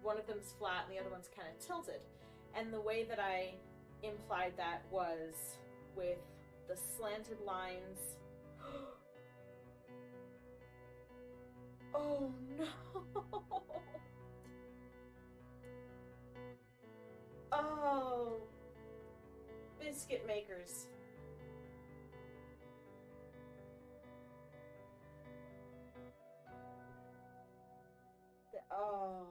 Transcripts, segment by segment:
one of them's flat and the other one's kind of tilted. And the way that I implied that was with the slanted lines. Oh no! Oh, biscuit makers. Oh.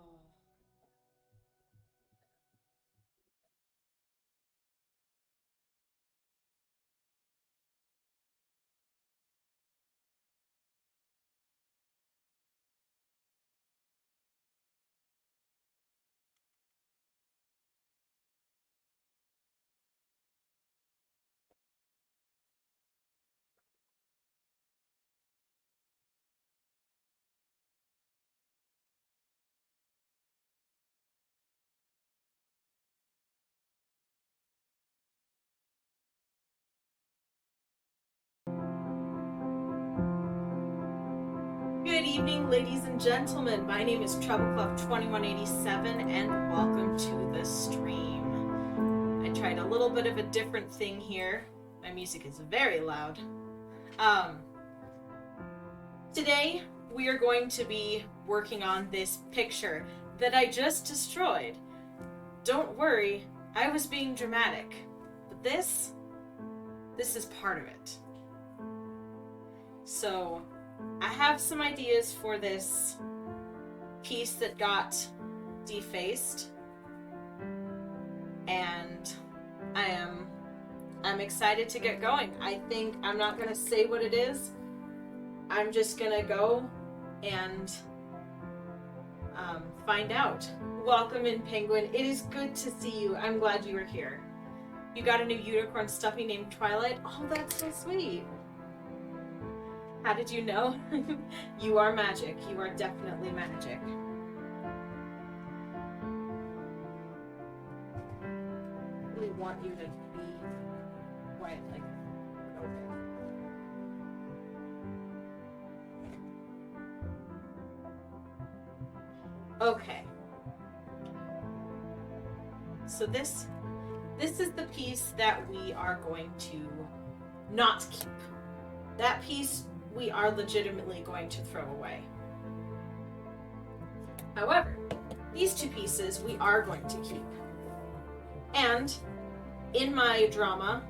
Good evening, ladies and gentlemen. My name is Treblecluff2187, and welcome to the stream. I tried a little bit of a different thing here. My music is very loud. Today, we are going to be working on this picture that I just destroyed. Don't worry, I was being dramatic, but this is part of it. So, I have some ideas for this piece that got defaced, and I'm excited to get going. I think I'm not gonna say what it is. I'm just gonna go and find out. Welcome in, Penguin. It is good to see you. I'm glad you are here. You got a new unicorn stuffy named Twilight? Oh, that's so sweet. How did you know? You are magic. You are definitely magic. I really want you to be quiet, like, okay. So this is the piece that we are going to not keep. That piece we are legitimately going to throw away. However, these two pieces we are going to keep. And in my drama,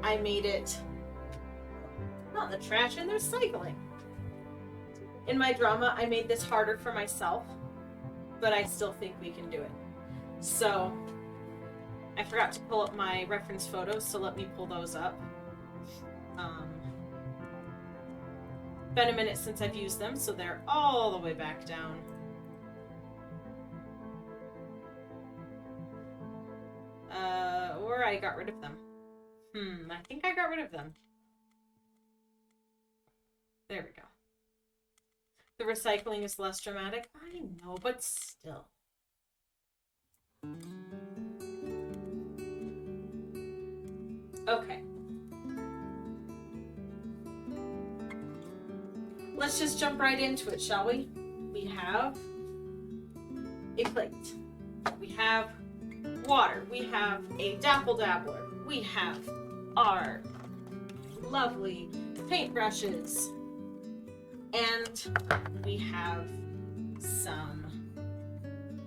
I made it not in the trash, in the recycling. In my drama, I made this harder for myself, but I still think we can do it. So, I forgot to pull up my reference photos, so let me pull those up. Been a minute since I've used them, so they're all the way back down. Or I got rid of them. I think I got rid of them. There we go. The recycling is less dramatic. I know, but still. Okay. Let's just jump right into it, shall we? We have a plate. We have water. We have a Dapple Dabbler. We have our lovely paintbrushes. And we have some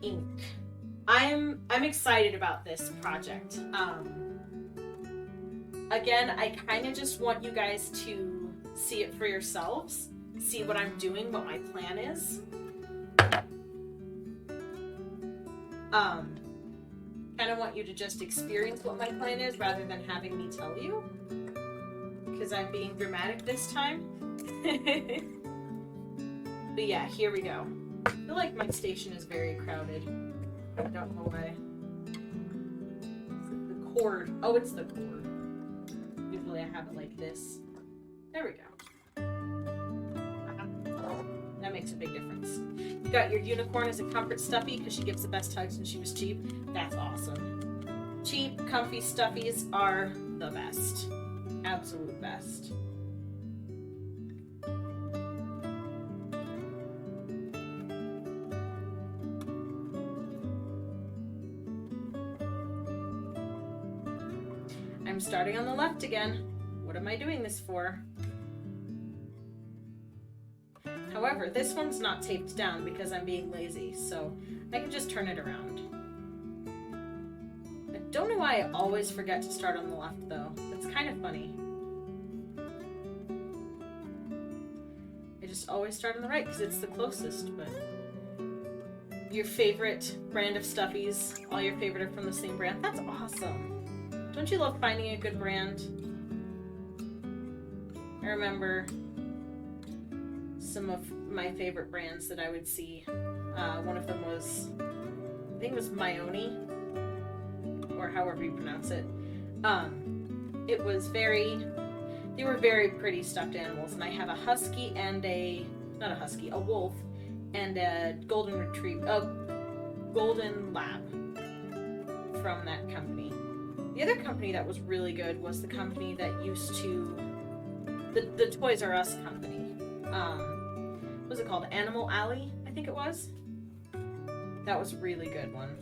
ink. I'm excited about this project. Again, I kind of just want you guys to see it for yourselves. See what I'm doing, what my plan is. Kind of want you to just experience what my plan is rather than having me tell you. Because I'm being dramatic this time. But yeah, here we go. I feel like my station is very crowded. I don't know why. The cord. Oh, it's the cord. Usually I have it like this. There we go. That makes a big difference. You got your unicorn as a comfort stuffy because she gives the best hugs and she was cheap. That's awesome. Cheap, comfy stuffies are the best. Absolute best. I'm starting on the left again. What am I doing this for? However, this one's not taped down because I'm being lazy, so I can just turn it around. I don't know why I always forget to start on the left, though. That's kind of funny. I just always start on the right because it's the closest, but... Your favorite brand of stuffies, all your favorite are from the same brand? That's awesome. Don't you love finding a good brand? I remember some of my favorite brands that I would see. One of them was, I think it was Maioni, or however you pronounce it. It was they were very pretty stuffed animals, and I have a husky and a wolf, and a golden lab from that company. The other company that was really good was the company that used to, the Toys R Us company. What was it called? Animal Alley, I think it was. That was a really good one.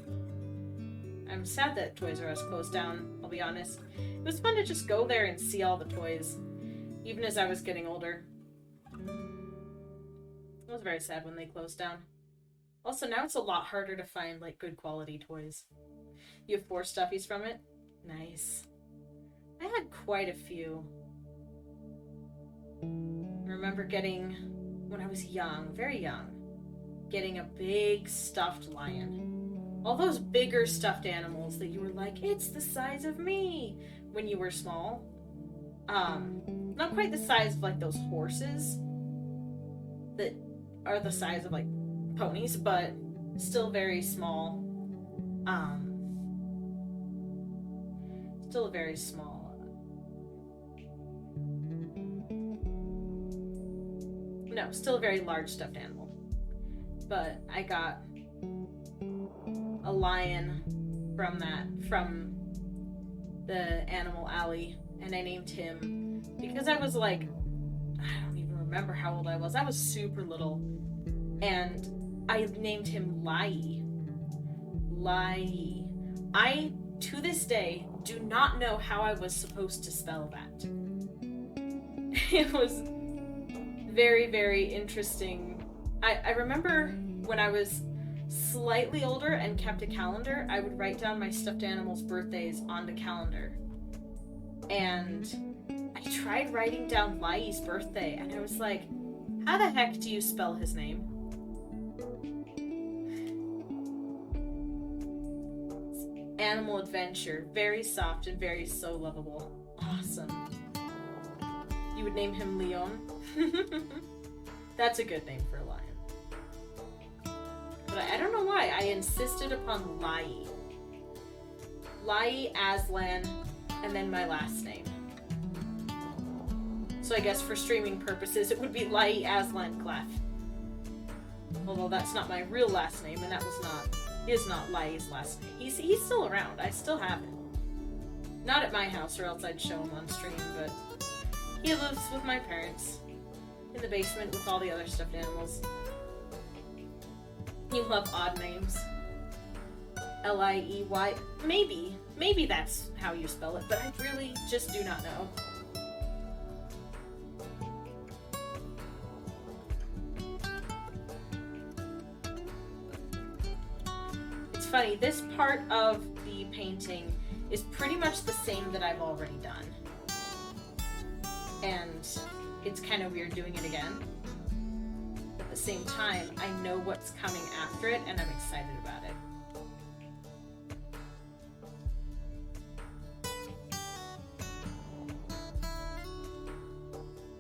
I'm sad that Toys R Us closed down, I'll be honest. It was fun to just go there and see all the toys, even as I was getting older. It was very sad when they closed down. Also, now it's a lot harder to find, like, good quality toys. You have 4 stuffies from it? Nice. I had quite a few. I remember getting, when I was young, very young, getting a big stuffed lion. All those bigger stuffed animals that you were like, it's the size of me, when you were small. Not quite the size of, like, those horses that are the size of, like, ponies, but still very small. Still a very small. No, still a very large stuffed animal. But I got a lion from the Animal Alley, and I named him because I was like, I don't even remember how old I was. I was super little, and I named him Lai. I, to this day, do not know how I was supposed to spell that. It was very, very interesting. I remember when I was slightly older and kept a calendar, I would write down my stuffed animals' birthdays on the calendar. And I tried writing down Lai's birthday, and I was like, how the heck do you spell his name? Animal Adventure. Very soft and very so lovable. Awesome. You would name him Leon? That's a good name for a lion. But I don't know why. I insisted upon Lai. Lai Aslan, and then my last name. So I guess for streaming purposes, it would be Lai Aslan Clef. Although that's not my real last name, and that is not Lai's last name. He's still around. I still have him. Not at my house, or else I'd show him on stream, but he lives with my parents in the basement with all the other stuffed animals. You love odd names. Liey. Maybe that's how you spell it, but I really just do not know. It's funny, this part of the painting is pretty much the same that I've already done. And it's kind of weird doing it again. At the same time, I know what's coming after it, and I'm excited about it.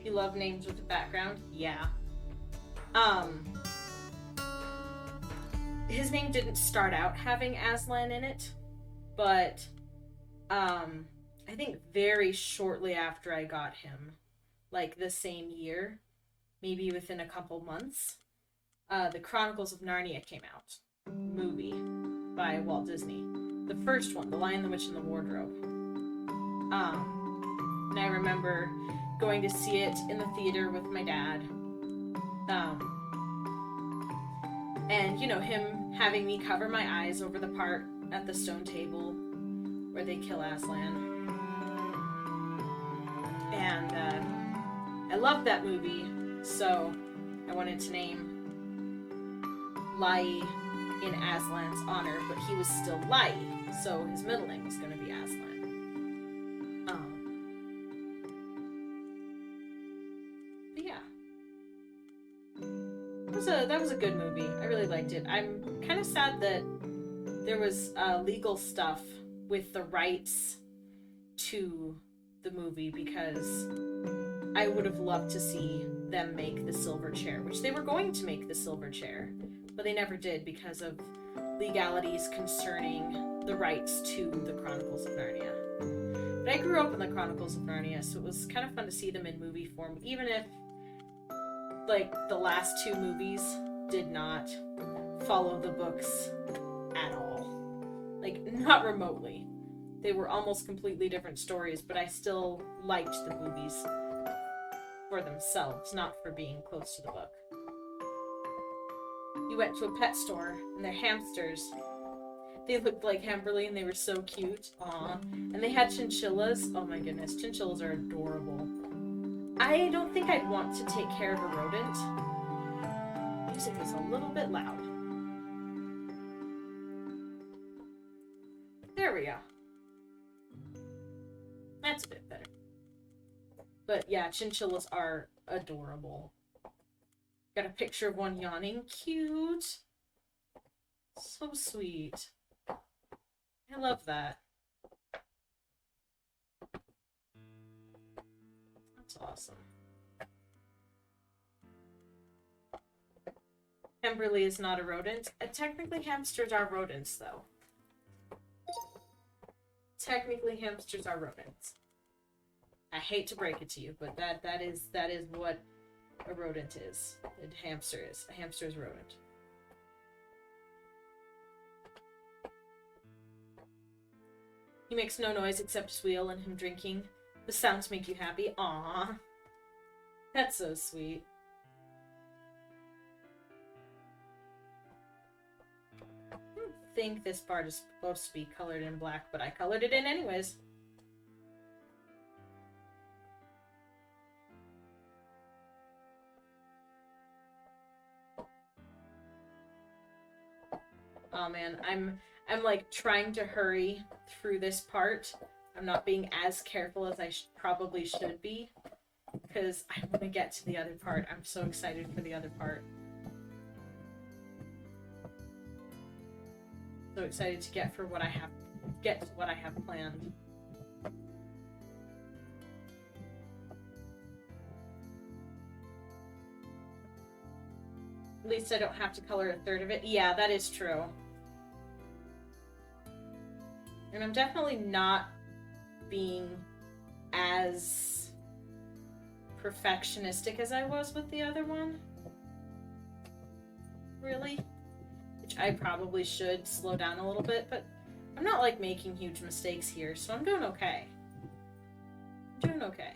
You love names with a background? Yeah. His name didn't start out having Aslan in it, but I think very shortly after I got him, like the same year, maybe within a couple months, The Chronicles of Narnia came out. Movie by Walt Disney. The first one, The Lion, the Witch, and the Wardrobe. And I remember going to see it in the theater with my dad. And, you know, him having me cover my eyes over the part at the stone table where they kill Aslan. love that movie, so I wanted to name Lai in Aslan's honor, but he was still Lai, so his middle name was going to be Aslan. But yeah. That was a good movie. I really liked it. I'm kind of sad that there was legal stuff with the rights to the movie, because I would have loved to see them make the silver chair, which they were going to make the silver chair, but they never did because of legalities concerning the rights to the Chronicles of Narnia. But I grew up in the Chronicles of Narnia, so it was kind of fun to see them in movie form, even if like the last two movies did not follow the books at all. Like, not remotely. They were almost completely different stories, but I still liked the movies for themselves, not for being close to the book. You went to a pet store, and their hamsters, they looked like Hemberly, and they were so cute. Aww. And they had chinchillas. Oh my goodness, chinchillas are adorable. I don't think I'd want to take care of a rodent. Music is a little bit loud. There we go. That's a bit better. But yeah, chinchillas are adorable. Got a picture of one yawning. Cute. So sweet. I love that. That's awesome. Hemberly is not a rodent. Technically, hamsters are rodents, though. Technically, hamsters are rodents. I hate to break it to you, but that is what a rodent is. A hamster is. A hamster is a rodent. He makes no noise except squeal and him drinking. The sounds make you happy. Aww. That's so sweet. I think this part is supposed to be colored in black, but I colored it in anyways. Oh man, I'm like trying to hurry through this part. I'm not being as careful as I probably should be, because I want to get to the other part. I'm so excited for the other part. So excited to get to what I have planned. At least I don't have to color a third of it. Yeah, that is true. And I'm definitely not being as perfectionistic as I was with the other one. Really? Which I probably should slow down a little bit, but I'm not like making huge mistakes here, so I'm doing okay. I'm doing okay.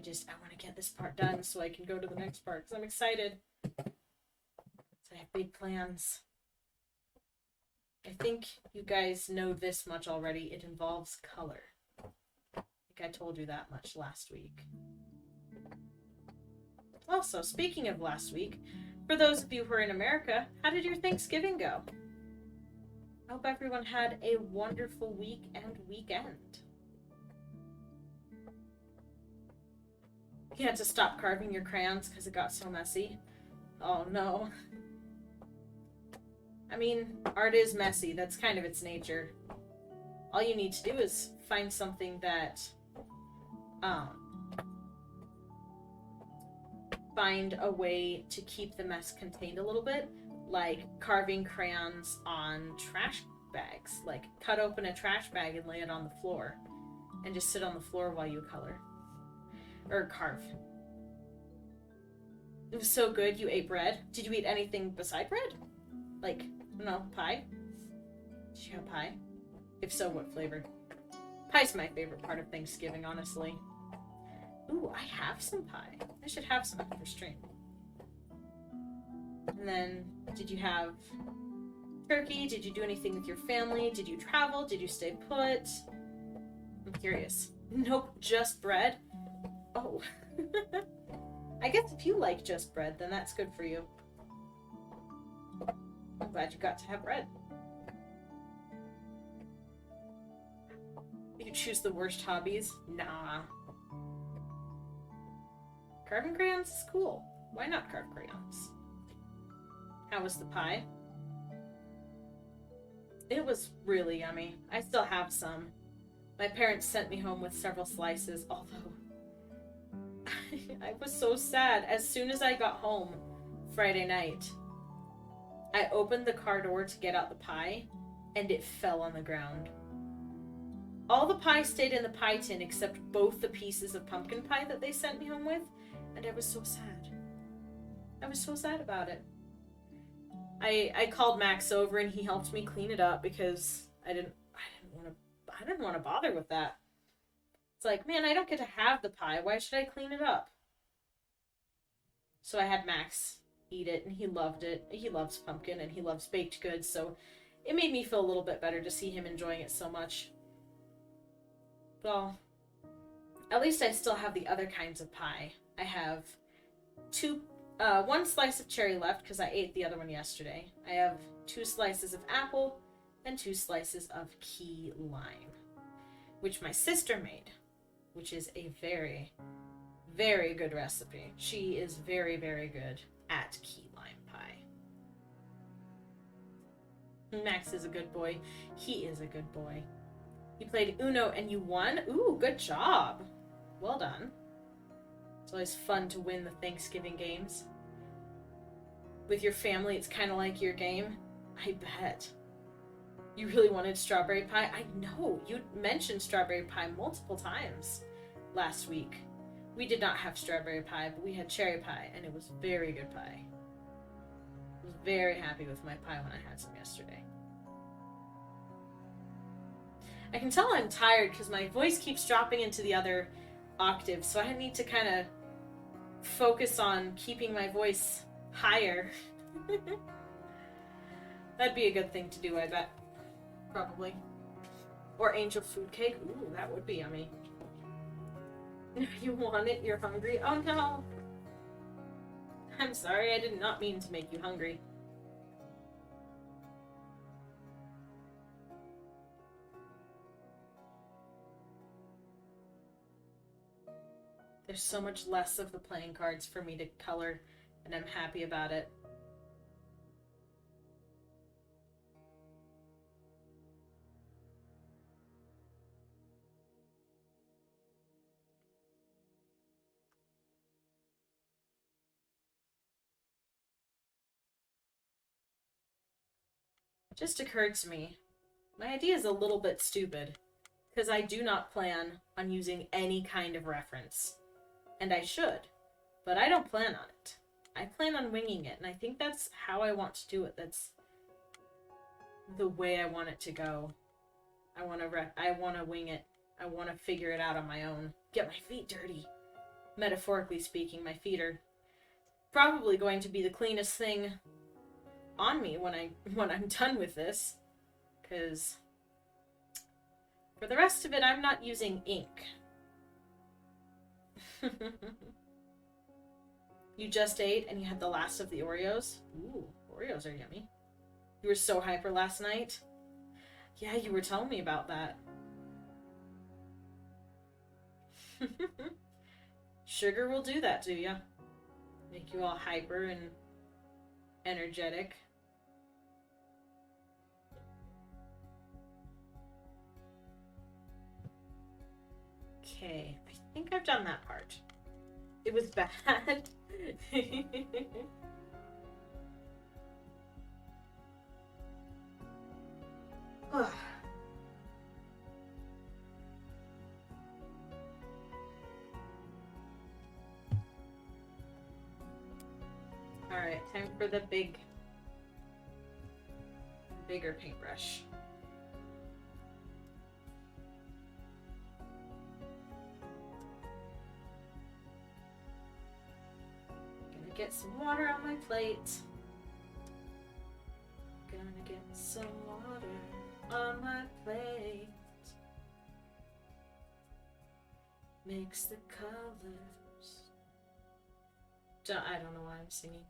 I want to get this part done so I can go to the next part, because I'm excited. So I have big plans. I think you guys know this much already. It involves color. I think I told you that much last week. Also, speaking of last week, for those of you who are in America, how did your Thanksgiving go? I hope everyone had a wonderful week and weekend. You had to stop carving your crayons because it got so messy. Oh no. I mean, art is messy. That's kind of its nature. All you need to do is find something that, find a way to keep the mess contained a little bit, like carving crayons on trash bags. Like, cut open a trash bag and lay it on the floor, and just sit on the floor while you color. Or carve. It was so good. You ate bread. Did you eat anything beside bread? Like, I don't know, pie? Did you have pie? If so, what flavor? Pie's my favorite part of Thanksgiving, honestly. Ooh, I have some pie. I should have some after stream. And then, did you have Turkey, did you do anything with your family? Did you travel? Did you stay put? I'm curious. Nope, just bread? Oh. I guess if you like just bread, then that's good for you. I'm glad you got to have bread. You choose the worst hobbies? Nah. Carving crayons is cool. Why not carve crayons? How was the pie? It was really yummy. I still have some. My parents sent me home with several slices, although I was so sad. As soon as I got home Friday night, I opened the car door to get out the pie, and it fell on the ground. All the pie stayed in the pie tin except both the pieces of pumpkin pie that they sent me home with, and I was so sad. I was so sad about it. I called Max over and he helped me clean it up because I didn't want to bother with that. It's like, man, I don't get to have the pie. Why should I clean it up? So I had Max eat it and he loved it. He loves pumpkin and he loves baked goods, so it made me feel a little bit better to see him enjoying it so much. Well, at least I still have the other kinds of pie. I have one slice of cherry left because I ate the other one yesterday. I have 2 slices of apple and 2 slices of key lime, which my sister made, which is a very, very good recipe. She is very, very good at key lime pie. Max is a good boy. He is a good boy. You played Uno and you won? Ooh, good job. Well done. It's always fun to win the Thanksgiving games. With your family, it's kind of like your game. I bet. You really wanted strawberry pie? I know. You mentioned strawberry pie multiple times last week. We did not have strawberry pie, but we had cherry pie, and it was very good pie. I was very happy with my pie when I had some yesterday. I can tell I'm tired because my voice keeps dropping into the other octave, so I need to kind of focus on keeping my voice higher. That'd be a good thing to do, I bet. Probably. Or angel food cake. Ooh, that would be yummy. You want it? You're hungry? Oh no! I'm sorry, I did not mean to make you hungry. There's so much less of the playing cards for me to color, and I'm happy about it. It just occurred to me, my idea is a little bit stupid, because I do not plan on using any kind of reference. And I should, but I don't plan on it. I plan on winging it, and I think that's how I want to do it. That's the way I want it to go. I want to wing it. I want to figure it out on my own. Get my feet dirty. Metaphorically speaking, my feet are probably going to be the cleanest thing on me when I'm done with this, because for the rest of it, I'm not using ink. You just ate and you had the last of the Oreos? Ooh, Oreos are yummy. You were so hyper last night? Yeah, you were telling me about that. Sugar will do that to you. Make you all hyper and energetic. Okay, I think I've done that part. It was bad. Alright, time for the bigger paintbrush. Gonna get some water on my plate. Gonna get some water on my plate. Makes the colors. I don't know why I'm singing.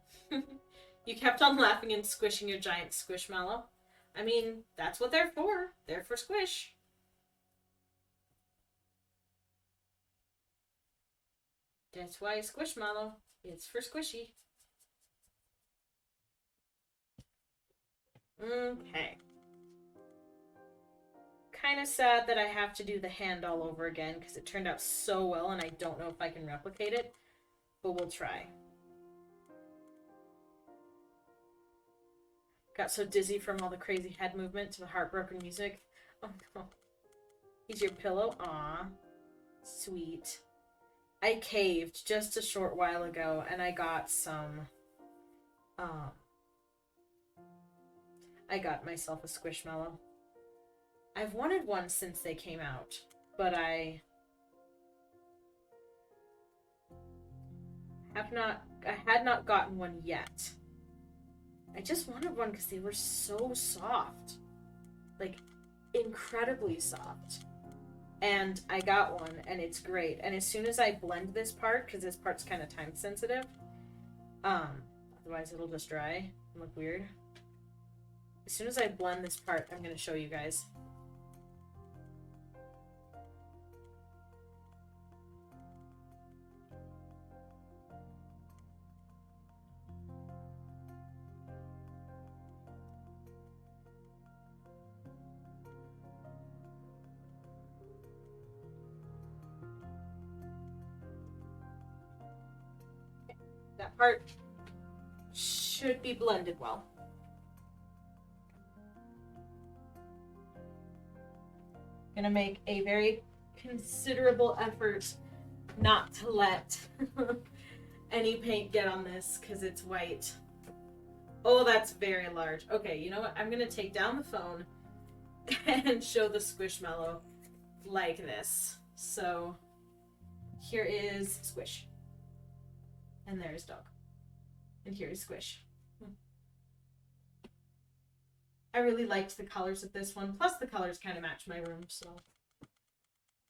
You kept on laughing and squishing your giant squishmallow. I mean, that's what they're for. They're for squish. That's why squishmallow. It's for squishy. Okay. Kind of sad that I have to do the hand all over again because it turned out so well and I don't know if I can replicate it, but we'll try. Got so dizzy from all the crazy head movement to the heartbroken music. Oh no. He's your pillow? Aw. Sweet. I caved just a short while ago and I got some, I got myself a Squishmallow. I've wanted one since they came out, but I had not gotten one yet. I just wanted one because they were so soft. Like, incredibly soft. And I got one, and it's great. And as soon as I blend this part, because this part's kind of time sensitive, otherwise it'll just dry and look weird. As soon as I blend this part, I'm going to show you guys. That part should be blended well. Gonna make a very considerable effort not to let any paint get on this because it's white. Oh, that's very large. Okay, you know what? I'm gonna take down the phone and show the Squishmallow like this. So here is Squish. And there's Dog. And here's Squish. I really liked the colors of this one. Plus the colors kind of match my room, so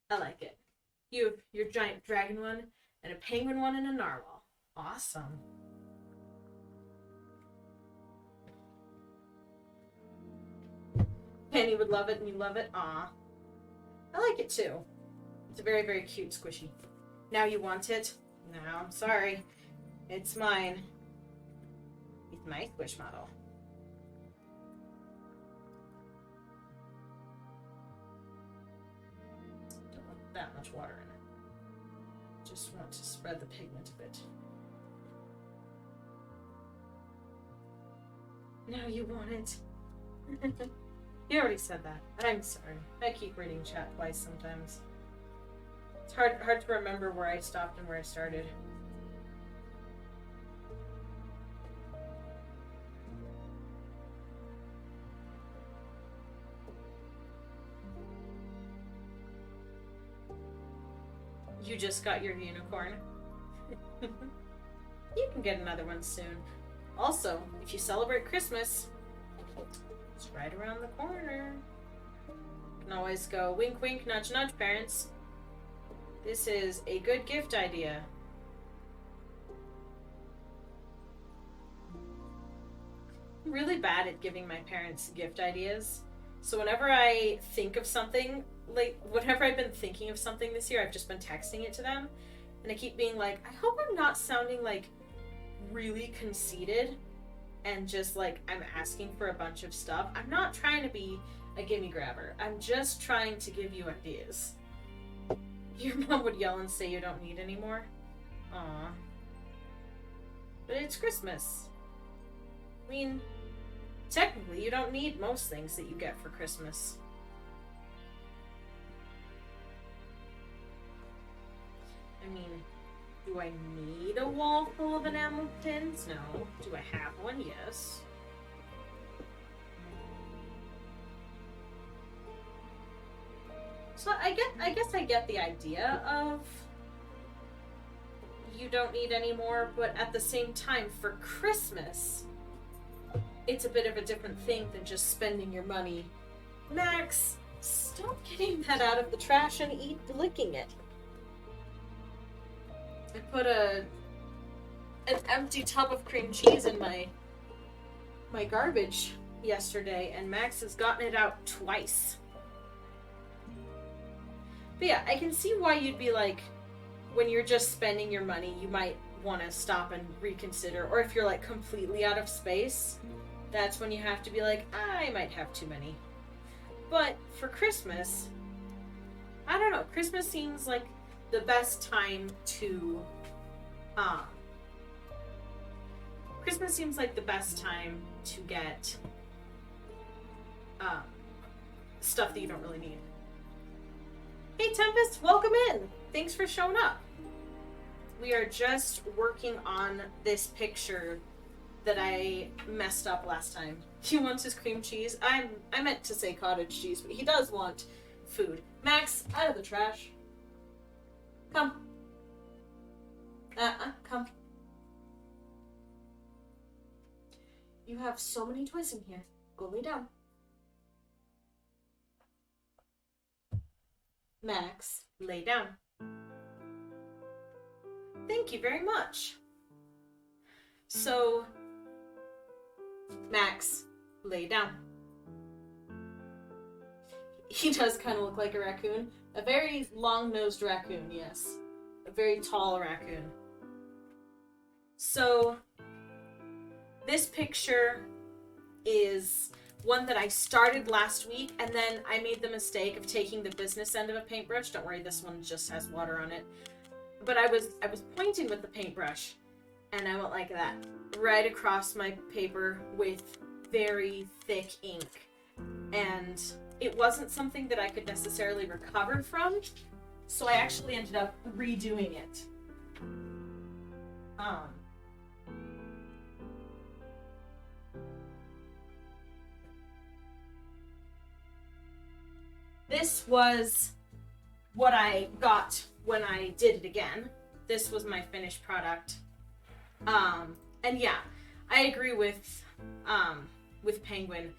I like it. You have your giant dragon one, and a penguin one, and a narwhal. Awesome. Penny would love it, and you love it. Aw. I like it too. It's a very, very cute squishy. Now you want it? No, I'm sorry. It's mine. It's my Squishmallow. Don't want that much water in it. Just want to spread the pigment a bit. Now you want it. You already said that. I'm sorry. I keep reading chat twice sometimes. It's hard to remember where I stopped and where I started. You just got your unicorn. You can get another one soon. Also, if you celebrate Christmas, it's right around the corner. You can always go wink wink, nudge nudge, parents. This is a good gift idea. I'm really bad at giving my parents gift ideas. So whenever I think of something, like, whenever I've been thinking of something this year, I've just been texting it to them. And I keep being like, I hope I'm not sounding, like, really conceited and just, like, I'm asking for a bunch of stuff. I'm not trying to be a gimme grabber. I'm just trying to give you ideas. Your mom would yell and say you don't need any more. Aww. But it's Christmas. I mean, technically, you don't need most things that you get for Christmas. I mean, do I need a wall full of enamel pins? No. Do I have one? Yes. So I guess I get the idea of you don't need any more, but at the same time, for Christmas, it's a bit of a different thing than just spending your money. Max, stop getting that out of the trash and licking it. I put an empty tub of cream cheese in my garbage yesterday, and Max has gotten it out twice. But yeah, I can see why you'd be like, when you're just spending your money, you might want to stop and reconsider. Or if you're like completely out of space, that's when you have to be like, I might have too many. But for Christmas, I don't know, Christmas seems like the best time to Christmas seems like the best time to get stuff that you don't really need. Hey Tempest, welcome in! Thanks for showing up. We are just working on this picture that I messed up last time. He wants his cream cheese. I meant to say cottage cheese, but he does want food. Max, out of the trash. Come. Come. You have so many toys in here. Go lay down. Max, lay down. Thank you very much. So, Max, lay down. He does kind of look like a raccoon. A very long-nosed raccoon, yes. A very tall raccoon. So, this picture is one that I started last week, and then I made the mistake of taking the business end of a paintbrush. Don't worry, this one just has water on it. But I was pointing with the paintbrush, and I went like that, right across my paper with very thick ink. And it wasn't something that I could necessarily recover from, so I actually ended up redoing it. This was what I got when I did it again. This was my finished product. And yeah, I agree with Penguin.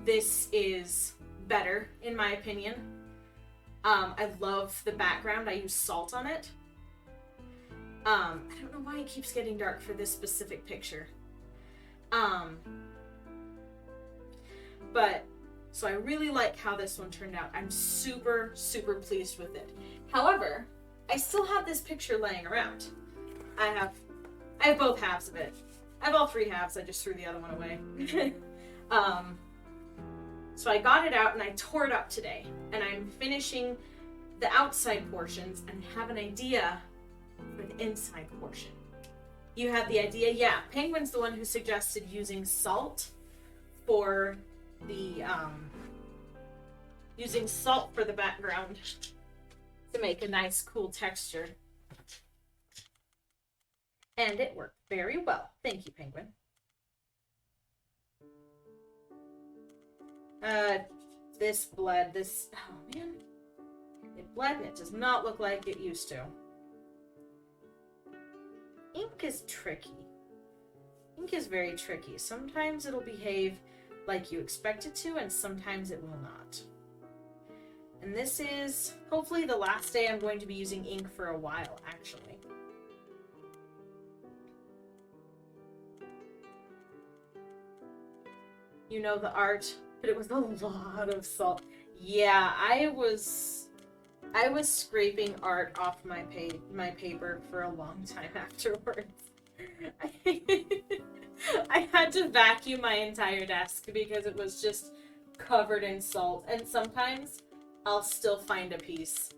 This is better, in my opinion. I love the background. I use salt on it. I don't know why it keeps getting dark for this specific picture. But, so I really like how this one turned out. I'm super, super pleased with it. However, I still have this picture laying around. I have both halves of it. I have all three halves, I just threw the other one away. So I got it out and I tore it up today. And I'm finishing the outside portions and have an idea for the inside portion. You had the idea? Yeah, Penguin's the one who suggested using salt for the, background to make a nice, cool texture. And it worked very well. Thank you, Penguin. This bled. Oh man. It bled and it does not look like it used to. Ink is tricky. Ink is very tricky. Sometimes it'll behave like you expect it to, and sometimes it will not. And this is hopefully the last day I'm going to be using ink for a while, actually. You know the art, but it was a lot of salt. Yeah, I was scraping art off my paper for a long time afterwards. I had to vacuum my entire desk because it was just covered in salt, and sometimes I'll still find a piece.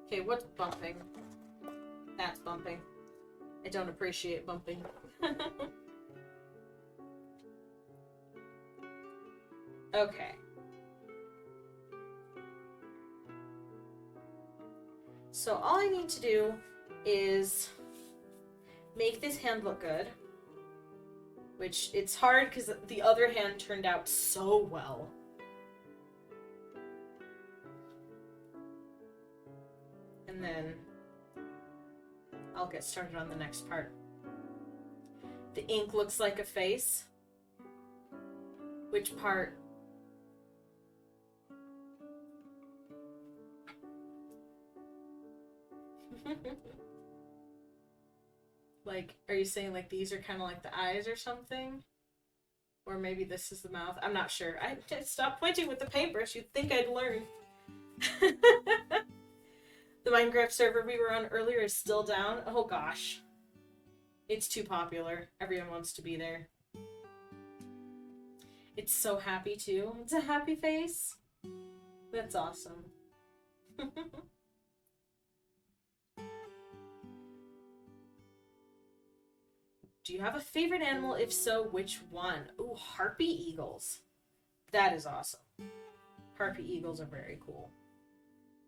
Okay, what's bumping? That's bumping. I don't appreciate bumping. Okay. So all I need to do is make this hand look good. Which, it's hard because the other hand turned out so well. And then I'll get started on the next part. The ink looks like a face. Which part? Like, are you saying like these are kind of like the eyes or something? Or maybe this is the mouth? I'm not sure. I stopped pointing with the paintbrush. You'd think I'd learn. The Minecraft server we were on earlier is still down. Oh gosh. It's too popular. Everyone wants to be there. It's so happy too. It's a happy face. That's awesome. Do you have a favorite animal? If so, which one? Ooh, harpy eagles. That is awesome. Harpy eagles are very cool.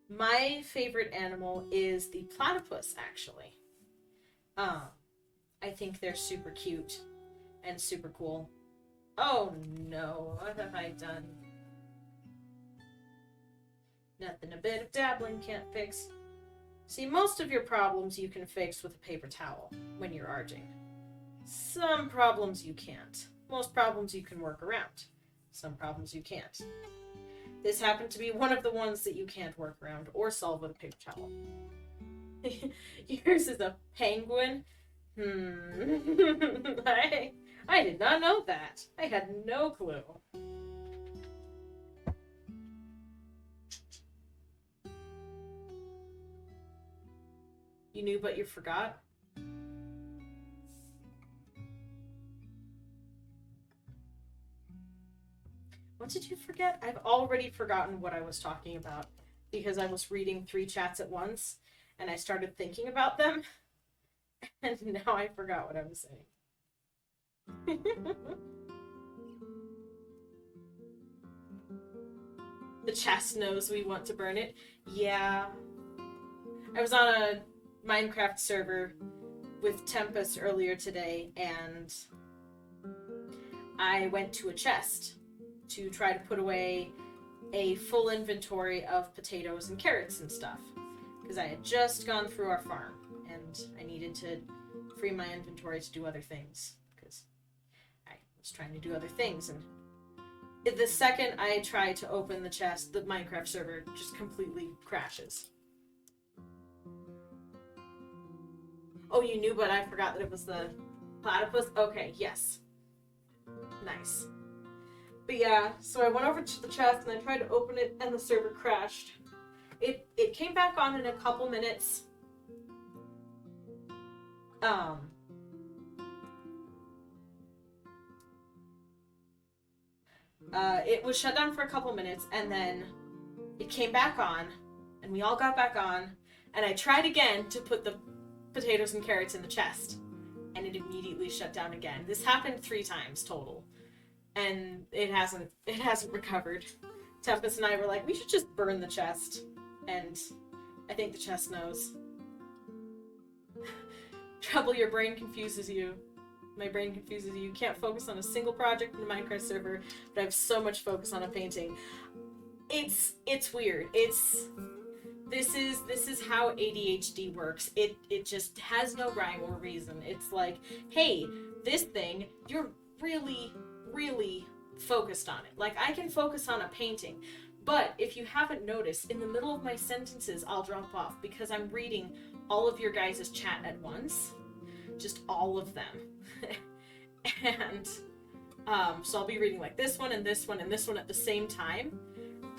My favorite animal is the platypus, actually. I think they're super cute and super cool. Oh no, what have I done? Nothing a bit of dabbling can't fix. See, most of your problems you can fix with a paper towel when you're arting. Some problems you can't. Most problems you can work around. Some problems you can't. This happened to be one of the ones that you can't work around or solve with a paper towel. Yours is a penguin? I did not know that. I had no clue. You knew but you forgot? What did you forget? I've already forgotten what I was talking about because I was reading 3 chats at once and I started thinking about them and now I forgot what I was saying. The chest knows we want to burn it. Yeah. I was on a Minecraft server with Tempest earlier today and I went to a chest to try to put away a full inventory of potatoes and carrots and stuff. Because I had just gone through our farm, and I needed to free my inventory to do other things. Because I was trying to do other things, and the second I try to open the chest, the Minecraft server just completely crashes. Oh, you knew, but I forgot that it was the platypus? Okay, yes. Nice. But yeah, so I went over to the chest and I tried to open it and the server crashed. It came back on in a couple minutes. It was shut down for a couple minutes and then it came back on and we all got back on and I tried again to put the potatoes and carrots in the chest and it immediately shut down again. This happened 3 times total. And it hasn't recovered. Tempest and I were like, we should just burn the chest. And I think the chest knows. Trouble, your brain confuses you. My brain confuses you. You can't focus on a single project in the Minecraft server, but I have so much focus on a painting. It's weird. This is how ADHD works. It just has no rhyme or reason. It's like, hey, this thing, you're really focused on it. Like, I can focus on a painting, but if you haven't noticed, in the middle of my sentences, I'll drop off because I'm reading all of your guys' chat at once. Just all of them. And, so I'll be reading like this one and this one and this one at the same time.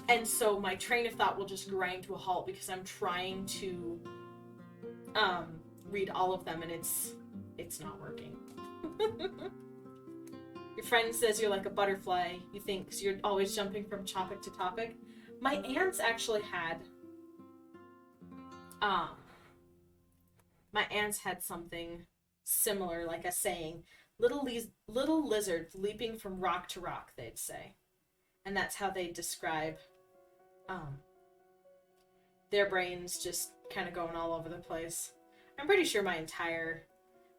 And so my train of thought will just grind to a halt because I'm trying to, read all of them and it's not working. Your friend says you're like a butterfly. You think 'cause you're always jumping from topic to topic. My aunts actually had, my aunts had something similar, like a saying, little lizards leaping from rock to rock, they'd say. And that's how they describe, their brains just kind of going all over the place. I'm pretty sure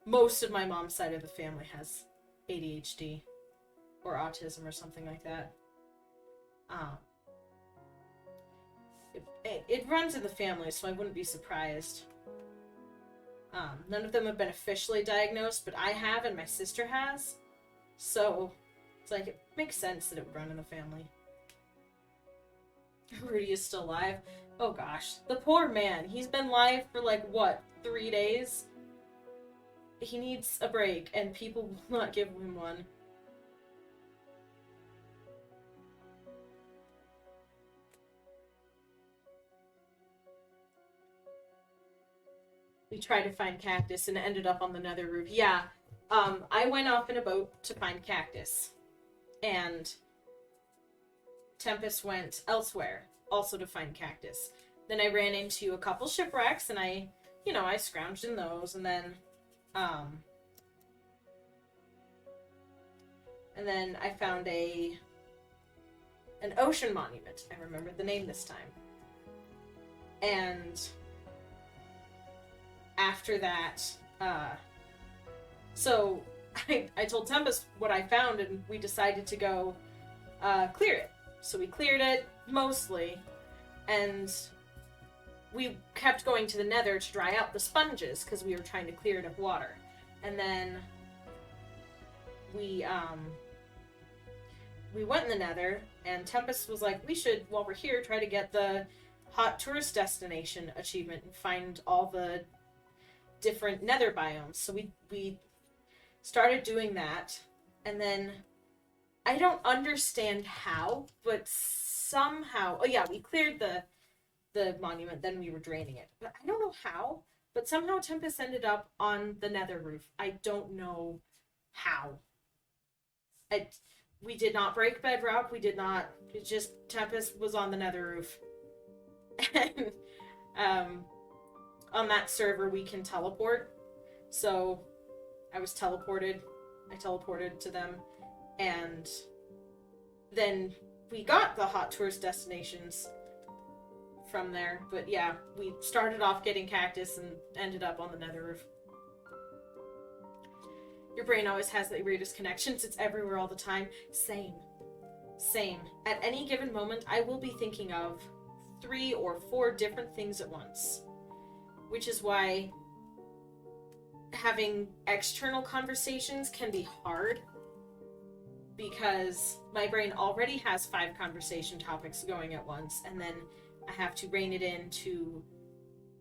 most of my mom's side of the family has ADHD or autism or something like that. It runs in the family, so I wouldn't be surprised. None of them have been officially diagnosed, but I have and my sister has. So it's like Makes sense that it would run in the family. Rudy is still alive. Oh gosh. The poor man. He's been live for like, what, 3 days? He needs a break, and people will not give him one. We tried to find Cactus and ended up on the nether roof. Yeah, I went off in a boat to find Cactus. And Tempest went elsewhere, also to find Cactus. Then I ran into a couple shipwrecks, and I scrounged in those, and then I found an ocean monument. I remember the name this time. And after that, so I told Tempest what I found, and we decided to go clear it. So we cleared it, mostly, and we kept going to the nether to dry out the sponges, because we were trying to clear it of water. And then we went in the nether, and Tempest was like, we should, while we're here, try to get the hot tourist destination achievement and find all the different nether biomes. So we started doing that, and then I don't understand how, but somehow, we cleared the monument, then we were draining it. But I don't know how, but somehow Tempest ended up on the nether roof. I don't know how. We did not break bedrock, it just, Tempest was on the nether roof. And, on that server we can teleport, so I teleported to them, and then we got the hot tourist destinations from there. But yeah, we started off getting Cactus and ended up on the nether roof. Your brain always has the weirdest connections. It's everywhere all the time. Same. At any given moment, I will be thinking of 3 or 4 different things at once. Which is why having external conversations can be hard, because my brain already has 5 conversation topics going at once, and then I have to rein it in to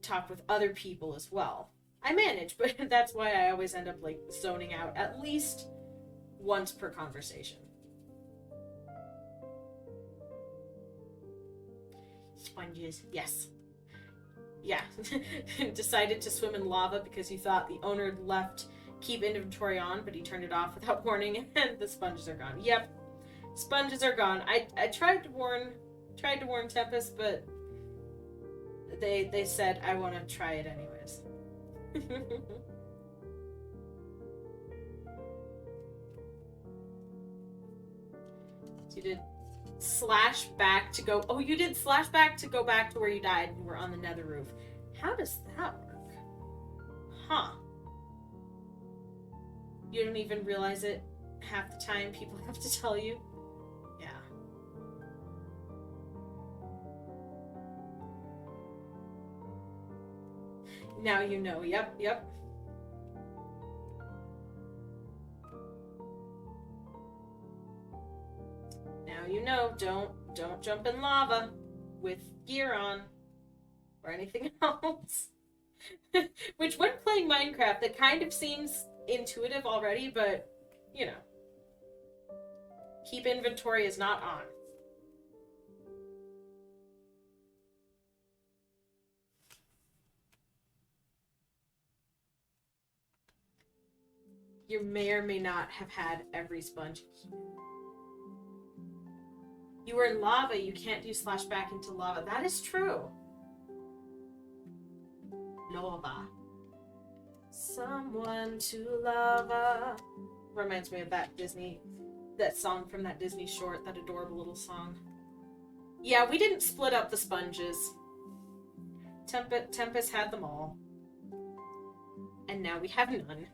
talk with other people as well. I manage, but that's why I always end up like zoning out at least once per conversation. Sponges, yes. Yeah, decided to swim in lava because he thought the owner left keep inventory on, but he turned it off without warning, and the sponges are gone. Yep, sponges are gone. I tried to warn Tempest, but they said I want to try it anyways. So you did slash back to go. Oh, you did slash back to go back to where you died and were on the nether roof. How does that work? Huh. You don't even realize it half the time. People have to tell you. Yeah. Now you know. Yep. Now you know. Don't jump in lava with gear on or anything else. Which, when playing Minecraft, that kind of seems intuitive already, but you know, keep inventory is not on. You may or may not have had every sponge. You were in lava, you can't do slash back into lava. That is true. Lava. Someone to lava. Reminds me of that song from that Disney short, that adorable little song. Yeah, we didn't split up the sponges. Tempest had them all. And now we have none.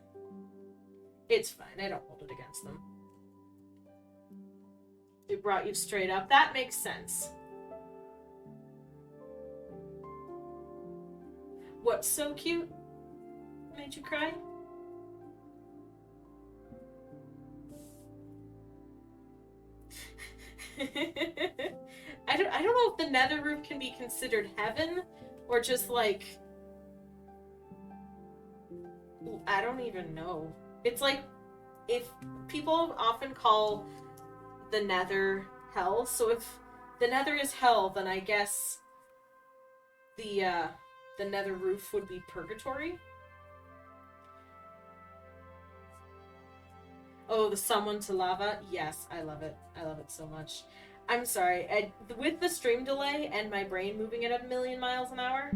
It's fine, I don't hold it against them. They brought you straight up. That makes sense. What's so cute? Made you cry? I don't know if the nether roof can be considered heaven or just like, I don't even know. It's like, if people often call the nether hell, so if the nether is hell, then I guess the nether roof would be purgatory. Oh, the someone to lava. Yes, I love it. I love it so much. I'm sorry. With the stream delay and my brain moving at 1,000,000 miles an hour,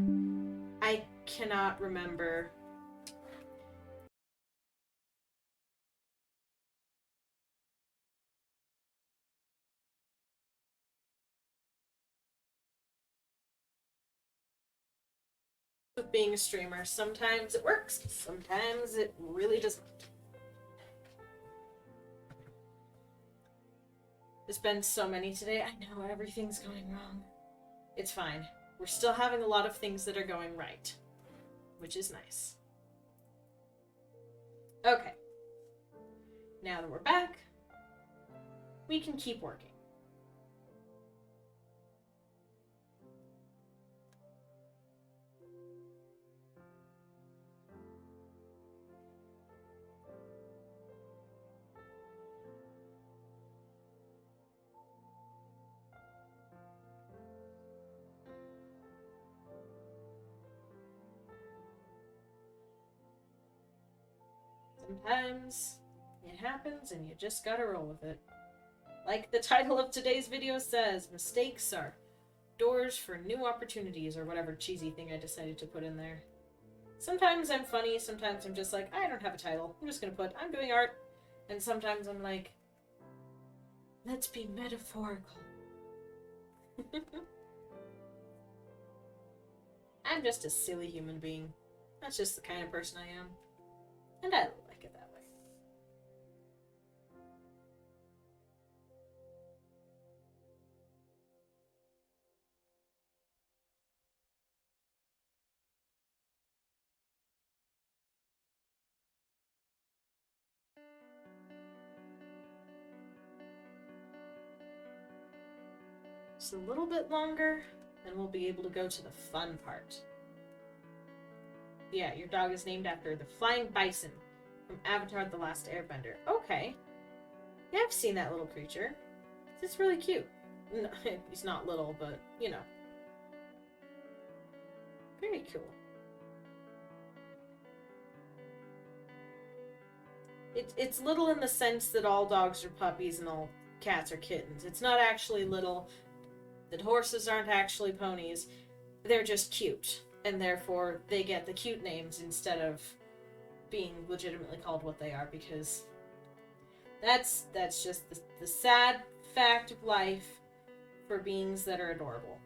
I cannot remember. With being a streamer, sometimes it works, sometimes it really doesn't. There's been so many today. I know everything's going wrong. It's fine. We're still having a lot of things that are going right, which is nice. Okay. Now that we're back, we can keep working. Sometimes it happens and you just gotta roll with it. Like the title of today's video says, mistakes are doors for new opportunities, or whatever cheesy thing I decided to put in there. Sometimes I'm funny, sometimes I'm just like, I don't have a title. I'm just gonna put, I'm doing art. And sometimes I'm like, let's be metaphorical. I'm just a silly human being. That's just the kind of person I am. And I like it that way. Just a little bit longer, then we'll be able to go to the fun part. Yeah, your dog is named after the flying bison from Avatar: The Last Airbender. Okay. Yeah, I've seen that little creature. It's really cute. No, he's not little, but, you know. Very cool. It's little in the sense that all dogs are puppies and all cats are kittens. It's not actually little. That horses aren't actually ponies. They're just cute. And therefore, they get the cute names instead of being legitimately called what they are, because that's just the sad fact of life for beings that are adorable.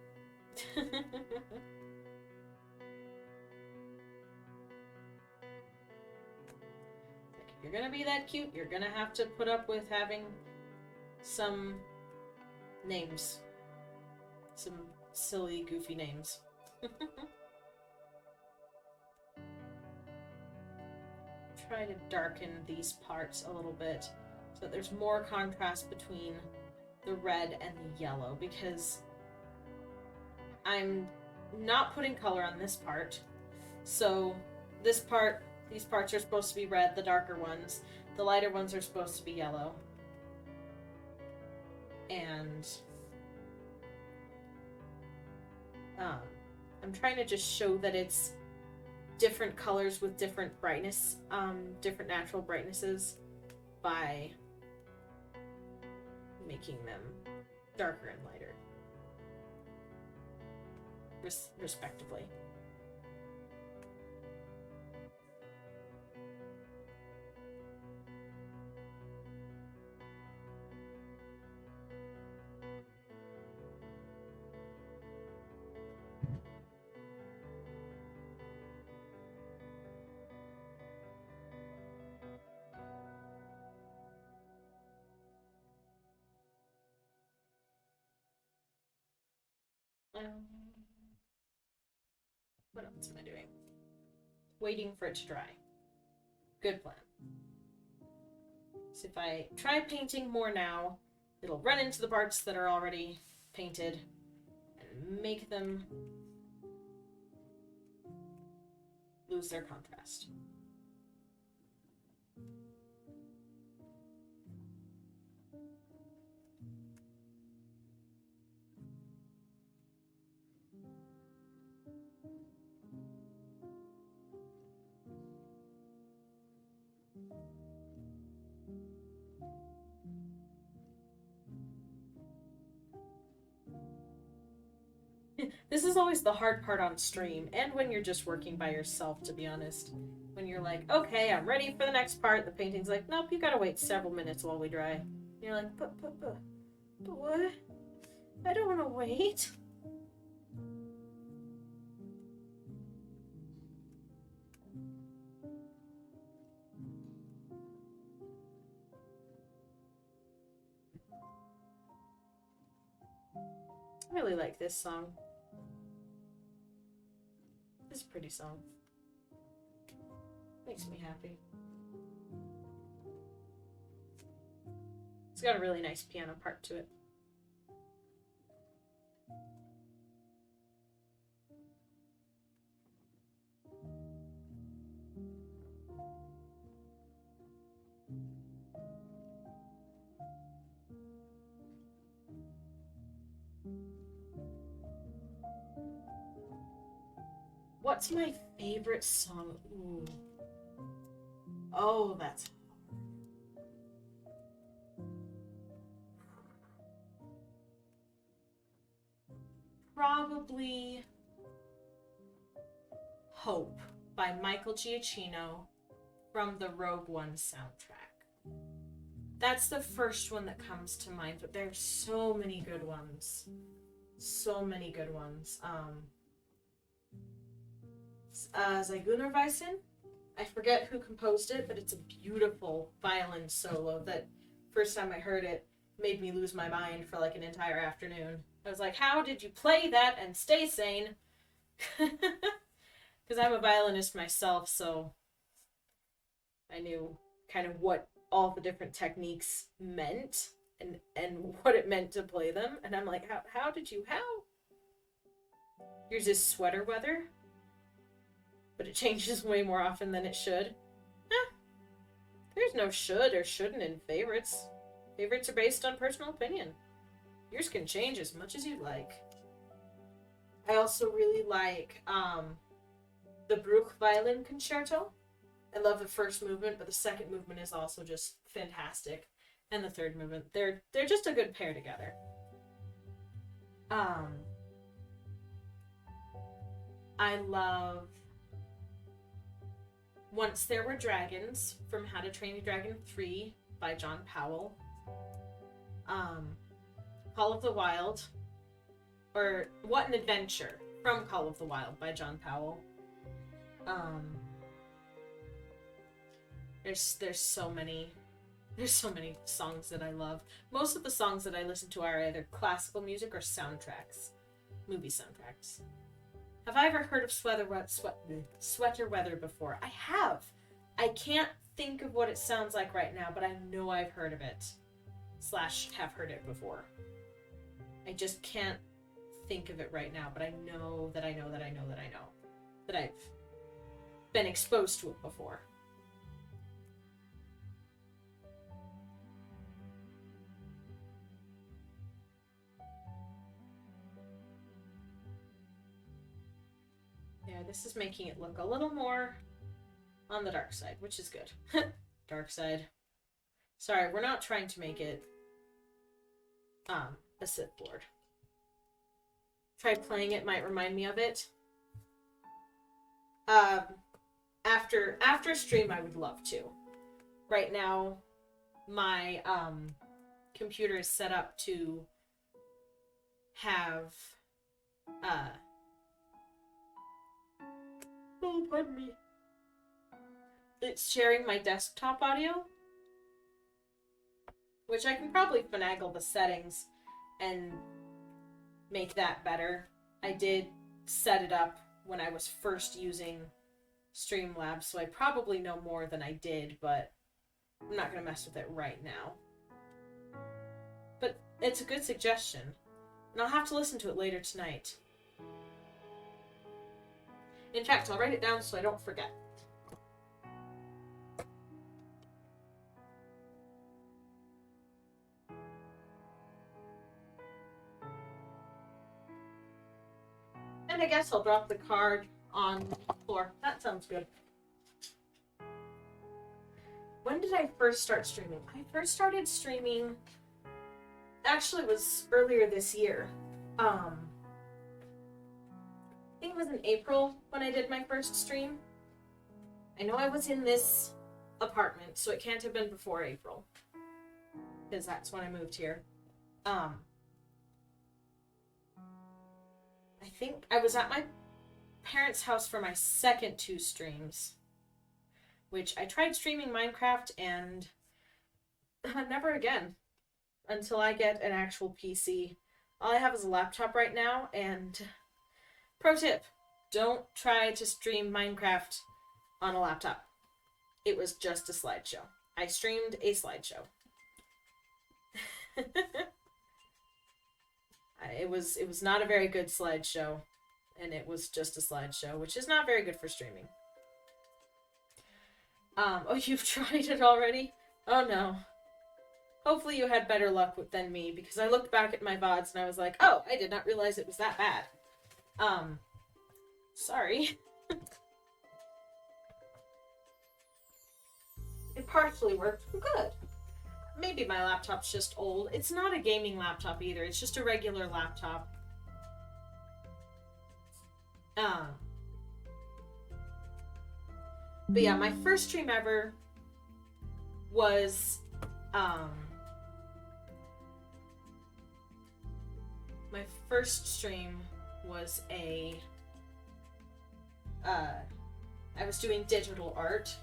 If you're gonna be that cute, you're gonna have to put up with having some names. Some silly, goofy names. Try to darken these parts a little bit so that there's more contrast between the red and the yellow, because I'm not putting color on this part. So this part, these parts are supposed to be red, the darker ones. The lighter ones are supposed to be yellow. And I'm trying to just show that it's different colors with different brightness, different natural brightnesses, by making them darker and lighter, respectively. What else am I doing? Waiting for it to dry. Good plan. So if I try painting more now, it'll run into the parts that are already painted and make them lose their contrast. This is always the hard part on stream, and when you're just working by yourself, to be honest. When you're like, okay, I'm ready for the next part, the painting's like, nope, you gotta wait several minutes while we dry. And you're like, but what? I don't want to wait. I really like this song. This is a pretty song. Makes me happy. It's got a really nice piano part to it. What's my favorite song? Ooh. Oh, that's probably Hope by Michael Giacchino from the Rogue One soundtrack. That's the first one that comes to mind, but there's so many good ones. So many good ones. Zigeunerweisen. I forget who composed it, but it's a beautiful violin solo that first time I heard it made me lose my mind for like an entire afternoon. I was like, how did you play that and stay sane? Because I'm a violinist myself, so I knew kind of what all the different techniques meant and what it meant to play them. And I'm like, how? Yours is sweater weather? But it changes way more often than it should. There's no should or shouldn't in favorites. Favorites are based on personal opinion. Yours can change as much as you'd like. I also really like the Bruch Violin Concerto. I love the first movement, but the second movement is also just fantastic. And the third movement. They're just a good pair together. I love Once There Were Dragons from How to Train Your Dragon 3 by John Powell. Call of the Wild, or What an Adventure from Call of the Wild by John Powell. There's so many songs that I love. Most of the songs that I listen to are either classical music or soundtracks, movie soundtracks. Have I ever heard of Sweater Weather before? I have. I can't think of what it sounds like right now, but I know I've heard of it. / have heard it before. I just can't think of it right now, but I know that I've been exposed to it before. Yeah, this is making it look a little more on the dark side, which is good. Dark side. Sorry, we're not trying to make it a Sith Lord. Try playing it, might remind me of it. After stream, I would love to. Right now, my computer is set up to have oh, pardon me. It's sharing my desktop audio, which I can probably finagle the settings and make that better. I did set it up when I was first using Streamlabs, so I probably know more than I did, but I'm not going to mess with it right now. But it's a good suggestion. And I'll have to listen to it later tonight. In fact, I'll write it down so I don't forget. And I guess I'll drop the card on the floor. That sounds good. When did I first start streaming? I first started streaming... Actually, it was earlier this year. I think it was in April when I did my first stream. I know I was in this apartment, so it can't have been before April. Because that's when I moved here. I think I was at my parents' house for my second 2 streams. Which I tried streaming Minecraft and never again. Until I get an actual PC. All I have is a laptop right now, and pro tip, don't try to stream Minecraft on a laptop. It was just a slideshow. I streamed a slideshow. It was not a very good slideshow, and it was just a slideshow, which is not very good for streaming. Oh, you've tried it already? Oh no. Hopefully you had better luck than me, because I looked back at my VODs and I was like, oh, I did not realize it was that bad. Sorry. It partially worked. Good. Maybe my laptop's just old. It's not a gaming laptop either. It's just a regular laptop. But yeah, my first stream ever was, my first stream was I was doing digital art,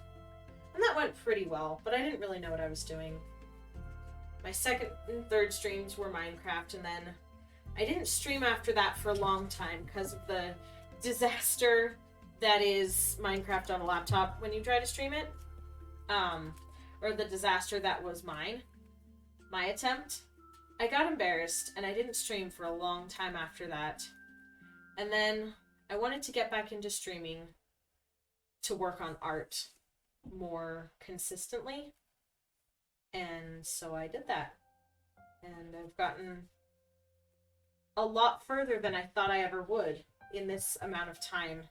and that went pretty well, but I didn't really know what I was doing. My second and third streams were Minecraft, and then I didn't stream after that for a long time because of the disaster that is Minecraft on a laptop when you try to stream it. Or the disaster that was my attempt. I got embarrassed, and I didn't stream for a long time after that. And then I wanted to get back into streaming to work on art more consistently. And so I did that. And I've gotten a lot further than I thought I ever would in this amount of time.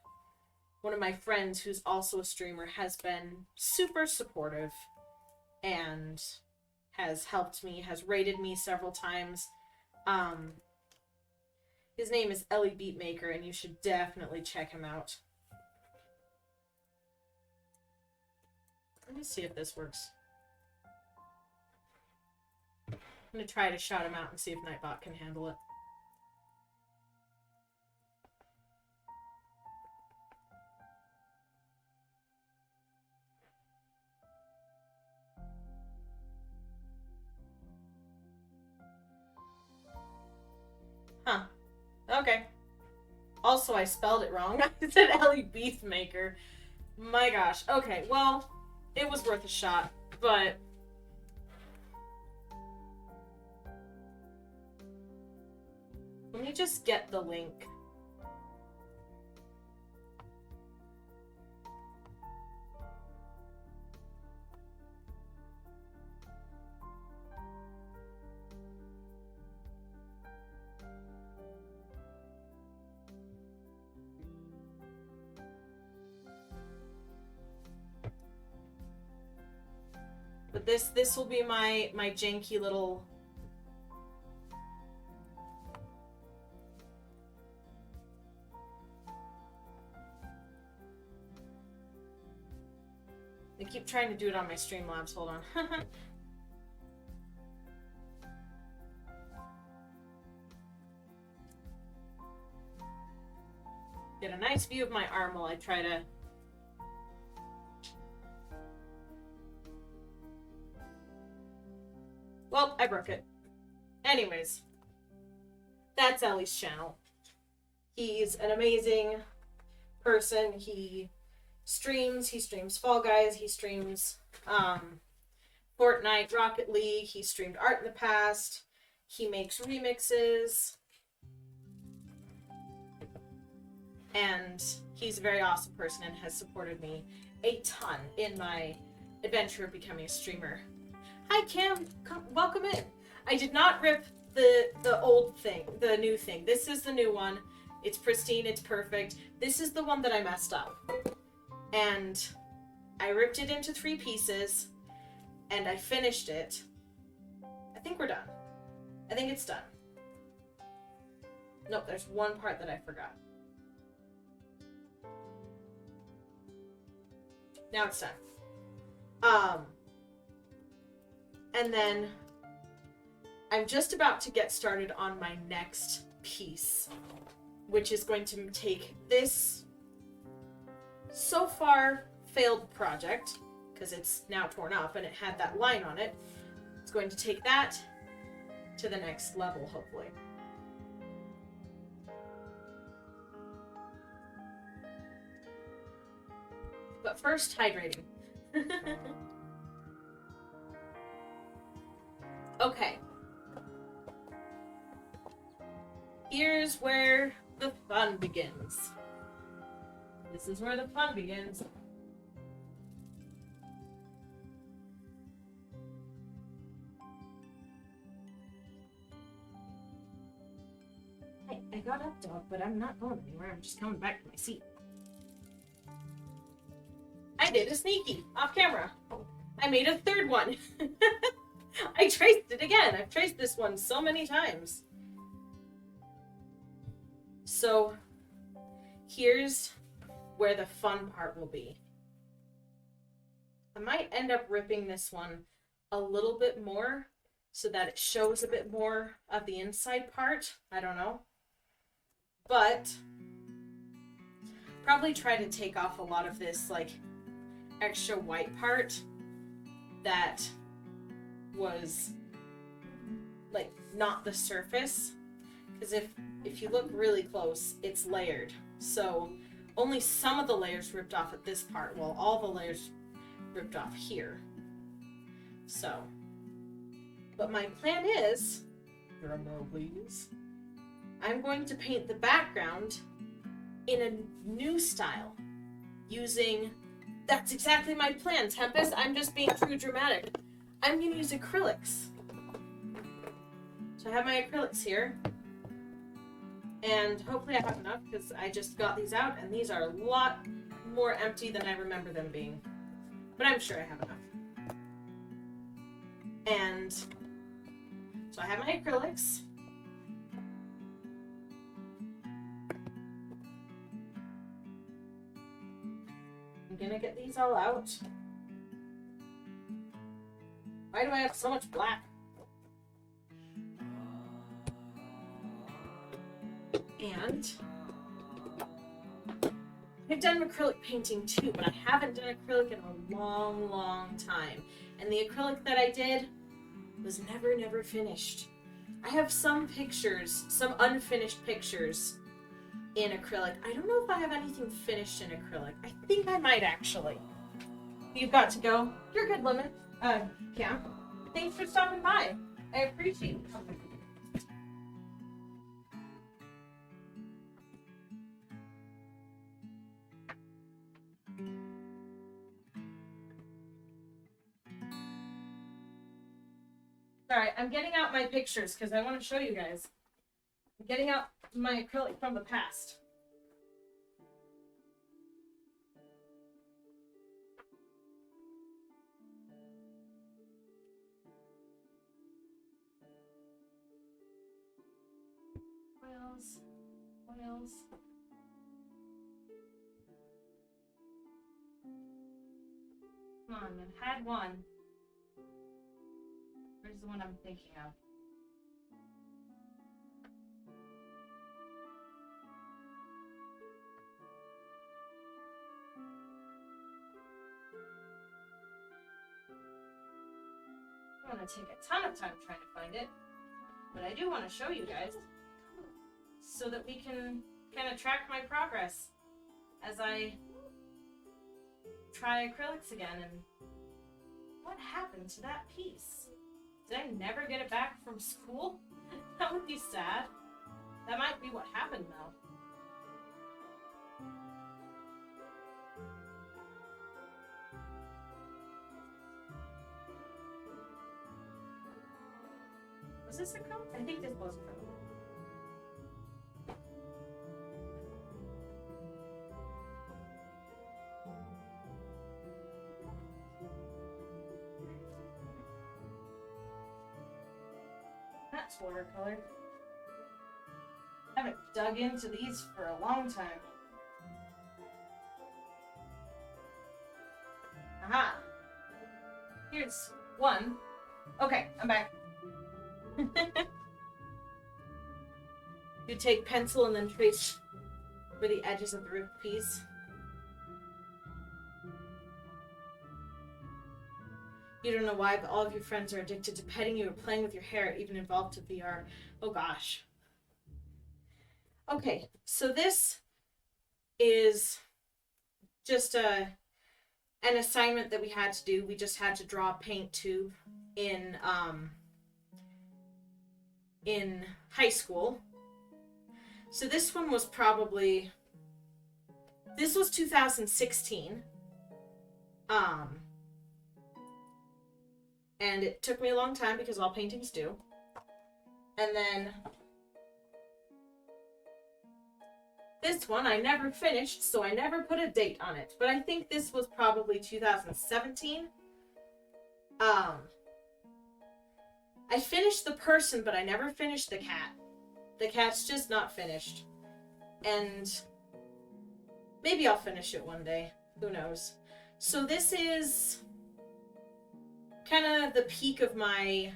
One of my friends, who's also a streamer, has been super supportive and has helped me, has rated me several times. His name is Ellie Beatmaker, and you should definitely check him out. Let me see if this works. I'm going to try to shout him out and see if Nightbot can handle it. Huh. Okay. Also, I spelled it wrong. I said Ellie Beefmaker. My gosh. Okay, well, it was worth a shot, but... Let me just get the link. But this will be my janky little... I keep trying to do it on my Streamlabs. Hold on. Get a nice view of my arm while I try to... Well, I broke it. Anyways. That's Ellie's channel. He's an amazing person. He streams Fall Guys, he streams Fortnite, Rocket League, he streamed art in the past, He makes remixes. And he's a very awesome person and has supported me a ton in my adventure of becoming a streamer. Hi, Cam. Welcome in. I did not rip the old thing, the new thing. This is the new one. It's pristine. It's perfect. This is the one that I messed up. And I ripped it into 3 pieces. And I finished it. I think we're done. I think it's done. Nope, there's one part that I forgot. Now it's done. And then I'm just about to get started on my next piece, which is going to take this so far failed project, because it's now torn up and it had that line on it. It's going to take that to the next level, hopefully. But first, hydrating. Okay. Here's where the fun begins. This is where the fun begins. I got up, dog, but I'm not going anywhere. I'm just coming back to my seat. I did a sneaky off camera. I made a 3rd one. I traced it again. I've traced this one so many times. So here's where the fun part will be. I might end up ripping this one a little bit more so that it shows a bit more of the inside part. I don't know. But probably try to take off a lot of this like extra white part that was like not the surface, because if you look really close, it's layered, so only some of the layers ripped off at this part while all the layers ripped off here. So, but my plan is, drumroll please, I'm going to paint the background in a new style using, that's exactly my plan, Tempest. I'm just being true dramatic. I'm going to use acrylics. So I have my acrylics here. And hopefully I have enough, because I just got these out and these are a lot more empty than I remember them being. But I'm sure I have enough. And so I have my acrylics. I'm gonna get these all out. Why do I have so much black? And I've done acrylic painting too, but I haven't done acrylic in a long, long time. And the acrylic that I did was never finished. I have some pictures, some unfinished pictures in acrylic. I don't know if I have anything finished in acrylic. I think I might actually. You've got to go. You're good, Lemon. Cam. Thanks for stopping by. I appreciate it. Sorry, I'm getting out my pictures because I want to show you guys. I'm getting out my acrylic from the past. Oils. Come on, I've had one. Where's the one I'm thinking of? I want to take a ton of time trying to find it, but I do want to show you guys so that we can kind of track my progress as I try acrylics again and what happened to that piece. Did I never get it back from school? That would be sad. That might be what happened, though. Was this a coat? I think this was a coat. That's watercolor. I haven't dug into these for a long time. Aha! Here's one. Okay, I'm back. You take pencil and then trace for the edges of the roof piece. You don't know why, but all of your friends are addicted to petting you or playing with your hair, even involved to VR. Oh gosh. Okay, so this is just an assignment that we had to do. We just had to draw a paint tube in high school. So this one was probably, this was 2016. And it took me a long time because all paintings do. And then this one I never finished, so I never put a date on it. But I think this was probably 2017. I finished the person, but I never finished the cat. The cat's just not finished. And maybe I'll finish it one day. Who knows? So this is kind of the peak of my...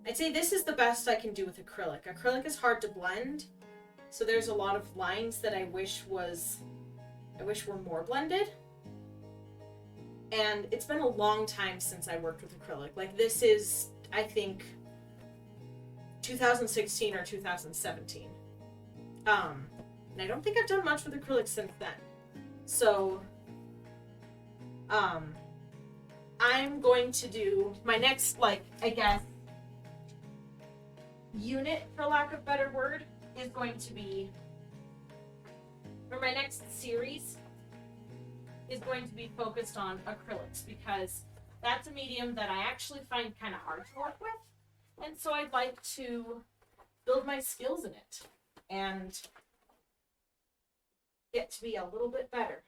I'd say this is the best I can do with acrylic. Acrylic is hard to blend, so there's a lot of lines that I wish were more blended. And it's been a long time since I worked with acrylic. Like, this is, I think, 2016 or 2017. And I don't think I've done much with acrylic since then. So, I'm going to do my next, I guess, unit, for lack of a better word, is going to be, or my next series is going to be focused on acrylics, because that's a medium that I actually find kind of hard to work with. And so I'd like to build my skills in it and get to be a little bit better.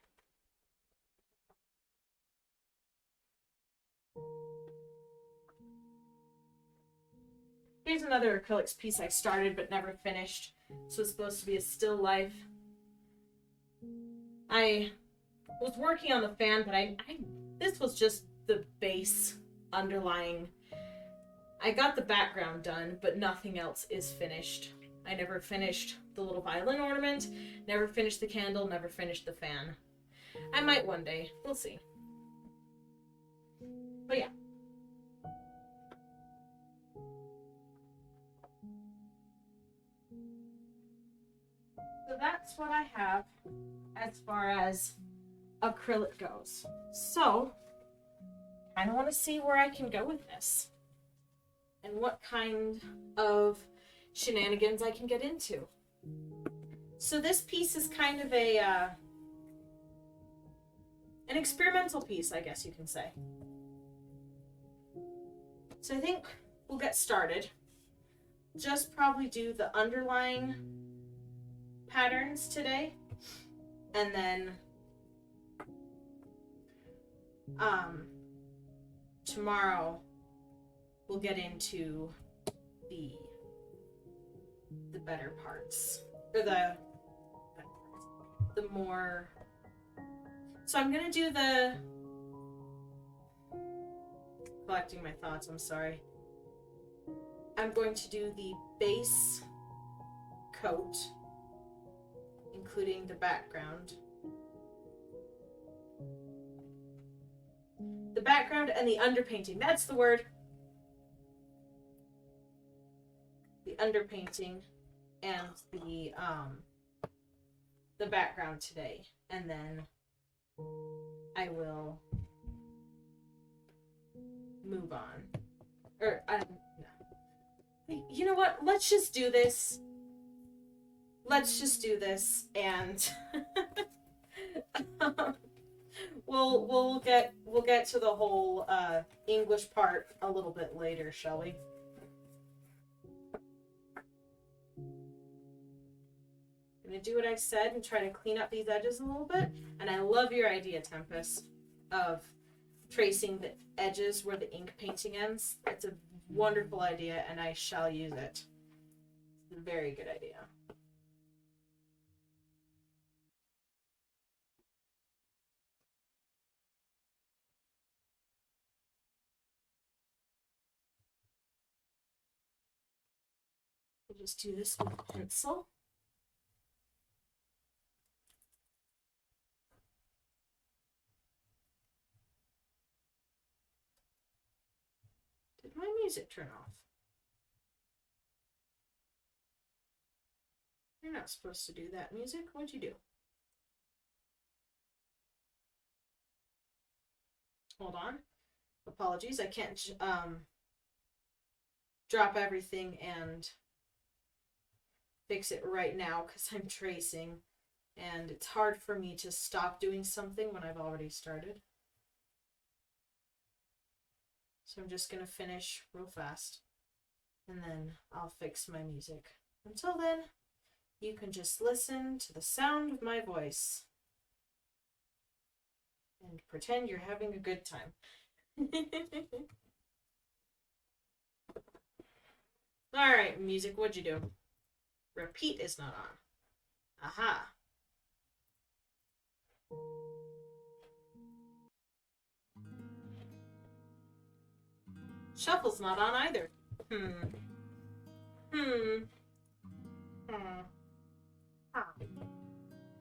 Here's another acrylics piece I started but never finished. This was supposed to be a still life. I was working on the fan, but this was just the base underlying. I got the background done, but nothing else is finished. I never finished the little violin ornament, never finished the candle, never finished the fan. I might one day. We'll see. But yeah. So that's what I have as far as acrylic goes. So, I kind of want to see where I can go with this and what kind of shenanigans I can get into. So this piece is kind of an experimental piece, I guess you can say. So I think we'll get started. Just probably do the underlying patterns today, and then tomorrow we'll get into the better parts, or the more. So I'm gonna do the collecting my thoughts. I'm sorry. I'm going to do the base coat, including the background. The background and the underpainting. That's the word. The underpainting and the background today. And then I will move on. Or, no. You know what? Let's just do this. Let's just do this, and we'll get to the whole English part a little bit later, shall we? I'm gonna do what I said and try to clean up these edges a little bit. And I love your idea, Tempest, of tracing the edges where the ink painting ends. It's a wonderful idea, and I shall use it. It's a very good idea. We'll just do this with a pencil. Did my music turn off? You're not supposed to do that, music. What'd you do? Hold on. Apologies, I can't drop everything and fix it right now because I'm tracing, and it's hard for me to stop doing something when I've already started. So I'm just gonna finish real fast, and then I'll fix my music. Until then, you can just listen to the sound of my voice and pretend you're having a good time. Alright, music, what'd you do? Repeat is not on. Aha. Shuffle's not on either.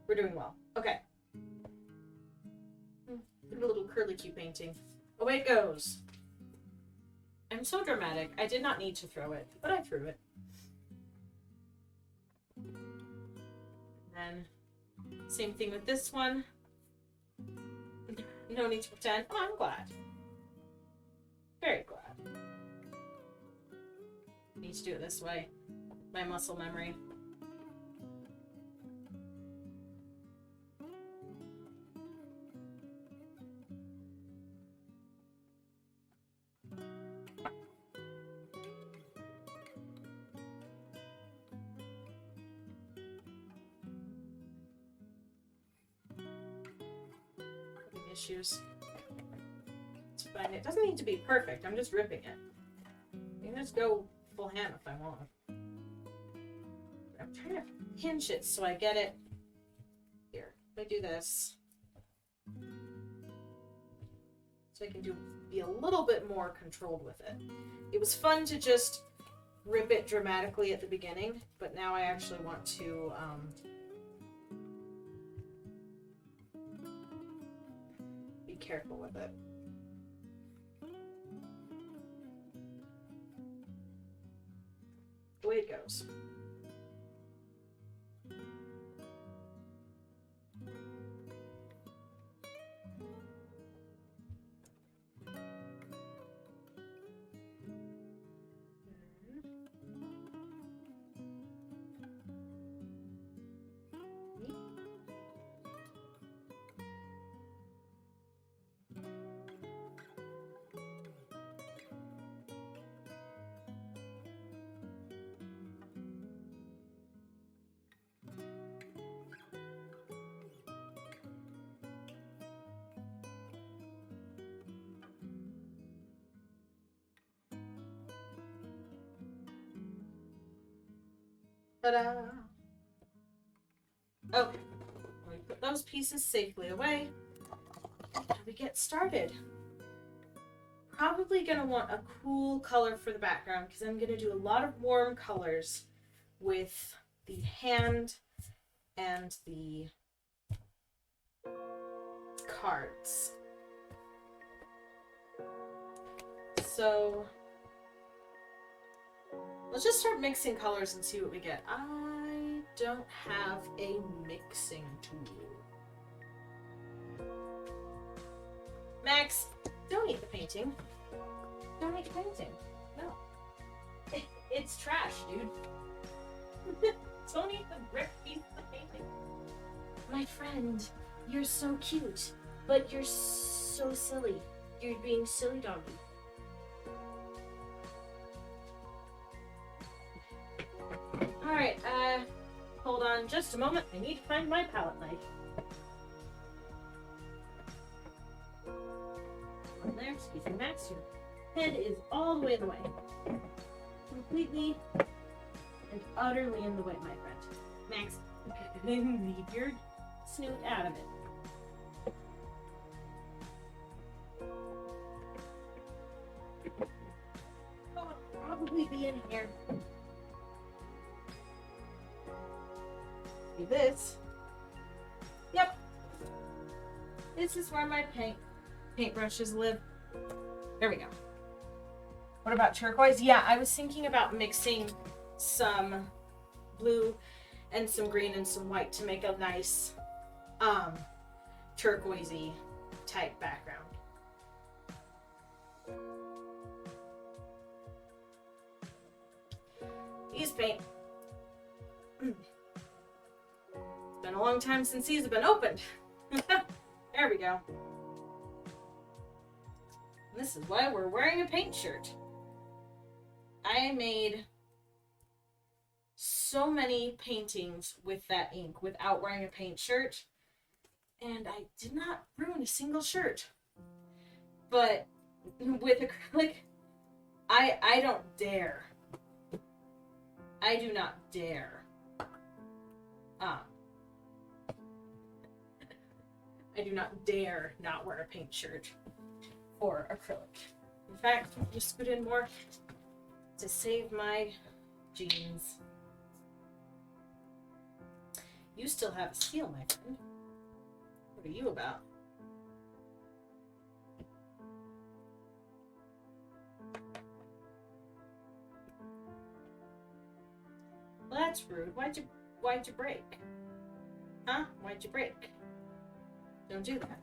We're doing well. Okay. A little curlicue painting. Away it goes. I'm so dramatic. I did not need to throw it, but I threw it. And then, same thing with this one. No need to pretend. Oh, I'm glad. Very glad. Need to do it this way. My muscle memory. Issues. It's fine. It doesn't need to be perfect. I'm just ripping it. You can just go full ham if I want. I'm trying to pinch it so I get it. Here, if I do this, so I can be a little bit more controlled with it. It was fun to just rip it dramatically at the beginning, but now I actually want to be careful with it. The way it goes. Ta-da! Okay, we put those pieces safely away. Now we get started. Probably gonna want a cool color for the background because I'm gonna do a lot of warm colors with the hand and the cards. So let's just start mixing colors and see what we get. I don't have a mixing tool. Max, don't eat the painting. Don't eat the painting. No. It's trash, dude. Don't even rip pieces of painting. My friend, you're so cute, but you're so silly. You're being silly doggy. Alright, hold on just a moment. I need to find my palette knife. Over there, excuse me, Max, your head is all the way in the way. Completely and utterly in the way, my friend. Max, leave your snoot out of it. Oh, it'll probably be in here. See this? Yep. This is where my paintbrushes live. There we go. What about turquoise? Yeah, I was thinking about mixing some blue and some green and some white to make a nice turquoisey type background. These paint. It's been a long time since these have been opened. There we go. This is why we're wearing a paint shirt. I made so many paintings with that ink without wearing a paint shirt, and I did not ruin a single shirt. But with acrylic, I don't dare. I do not dare. I do not dare not wear a paint shirt for acrylic. In fact, I'll just scoot in more to save my jeans. You still have a seal, my friend. What are you about? Well, that's rude. Why'd you break? Huh? Why'd you break? Don't do that.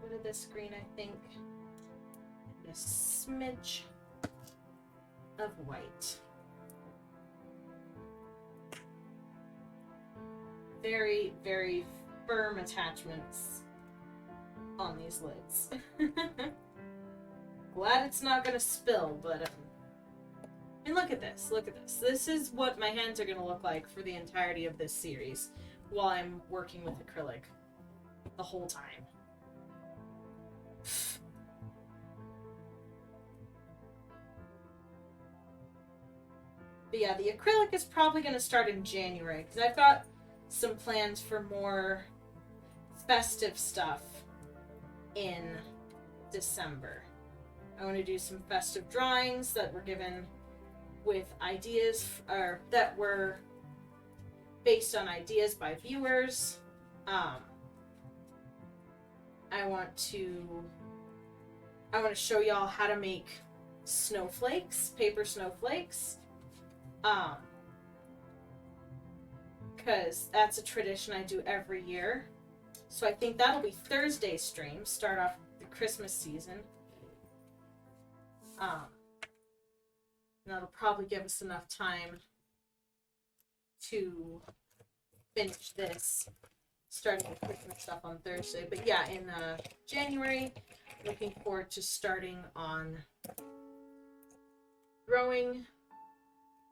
Bit of this green, I think. And a smidge of white. Very, very firm attachments on these lids. Glad it's not gonna spill, but and look at this, look at this. This is what my hands are gonna look like for the entirety of this series while I'm working with acrylic the whole time. But yeah, the acrylic is probably gonna start in January because I've got some plans for more festive stuff in December. I want to do some festive drawings that were given with ideas, or that were based on ideas by viewers. I want to show y'all how to make snowflakes, paper snowflakes. Because that's a tradition I do every year. So I think that'll be Thursday stream, start off the Christmas season. That'll probably give us enough time to finish this, starting the Christmas stuff on Thursday. But yeah, in January, looking forward to starting on growing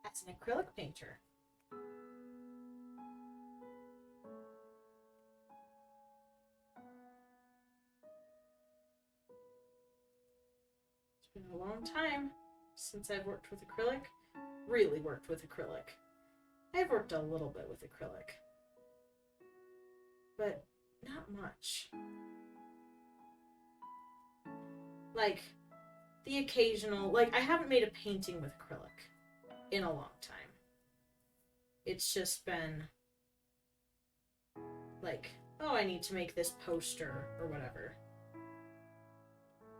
as an acrylic painter. It's been a long time since I've worked with acrylic. Really worked with acrylic. I've worked a little bit with acrylic, but not much. Like, the occasional, like, I haven't made a painting with acrylic in a long time. It's just been like, oh, I need to make this poster or whatever.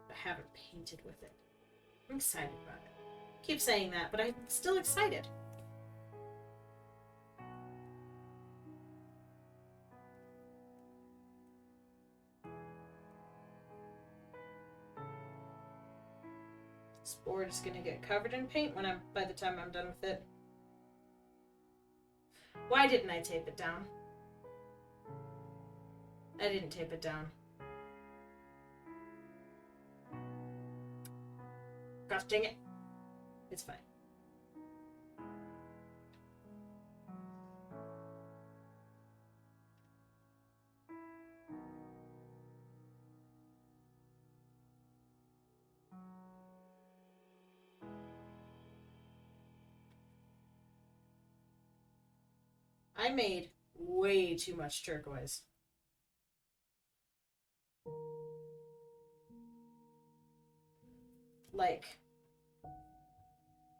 I haven't painted with it. I'm excited about it. Keep saying that, but I'm still excited. This board is gonna get covered in paint by the time I'm done with it. Why didn't I tape it down? I didn't tape it down. Gosh dang it. It's fine. I made way too much turquoise. Like,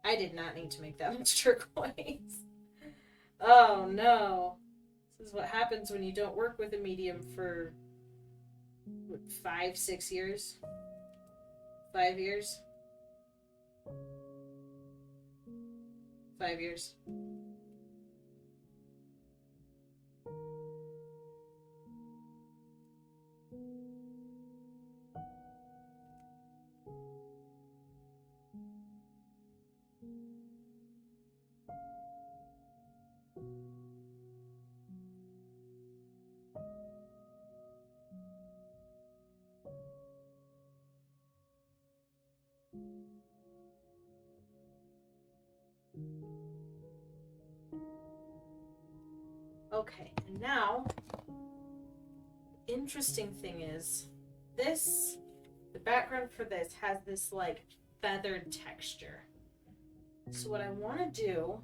I did not need to make that much turquoise. Oh no. This is what happens when you don't work with a medium for, what, 5-6 years? 5 years? 5 years. Okay, and now, the interesting thing is, the background for this has this, like, feathered texture. So what I want to do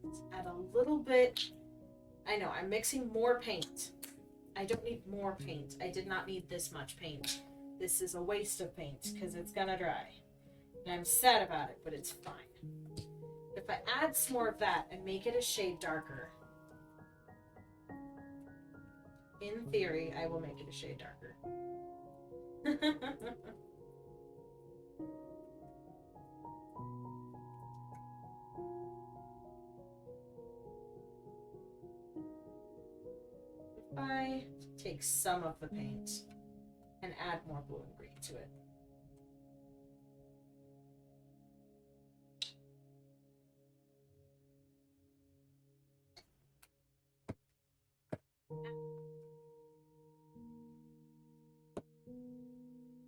is add a little bit, I know, I'm mixing more paint. I don't need more paint. I did not need this much paint. This is a waste of paint, because it's gonna dry. And I'm sad about it, but it's fine. If I add some more of that and make it a shade darker, in theory, I will make it a shade darker. If I take some of the paint and add more blue and green to it.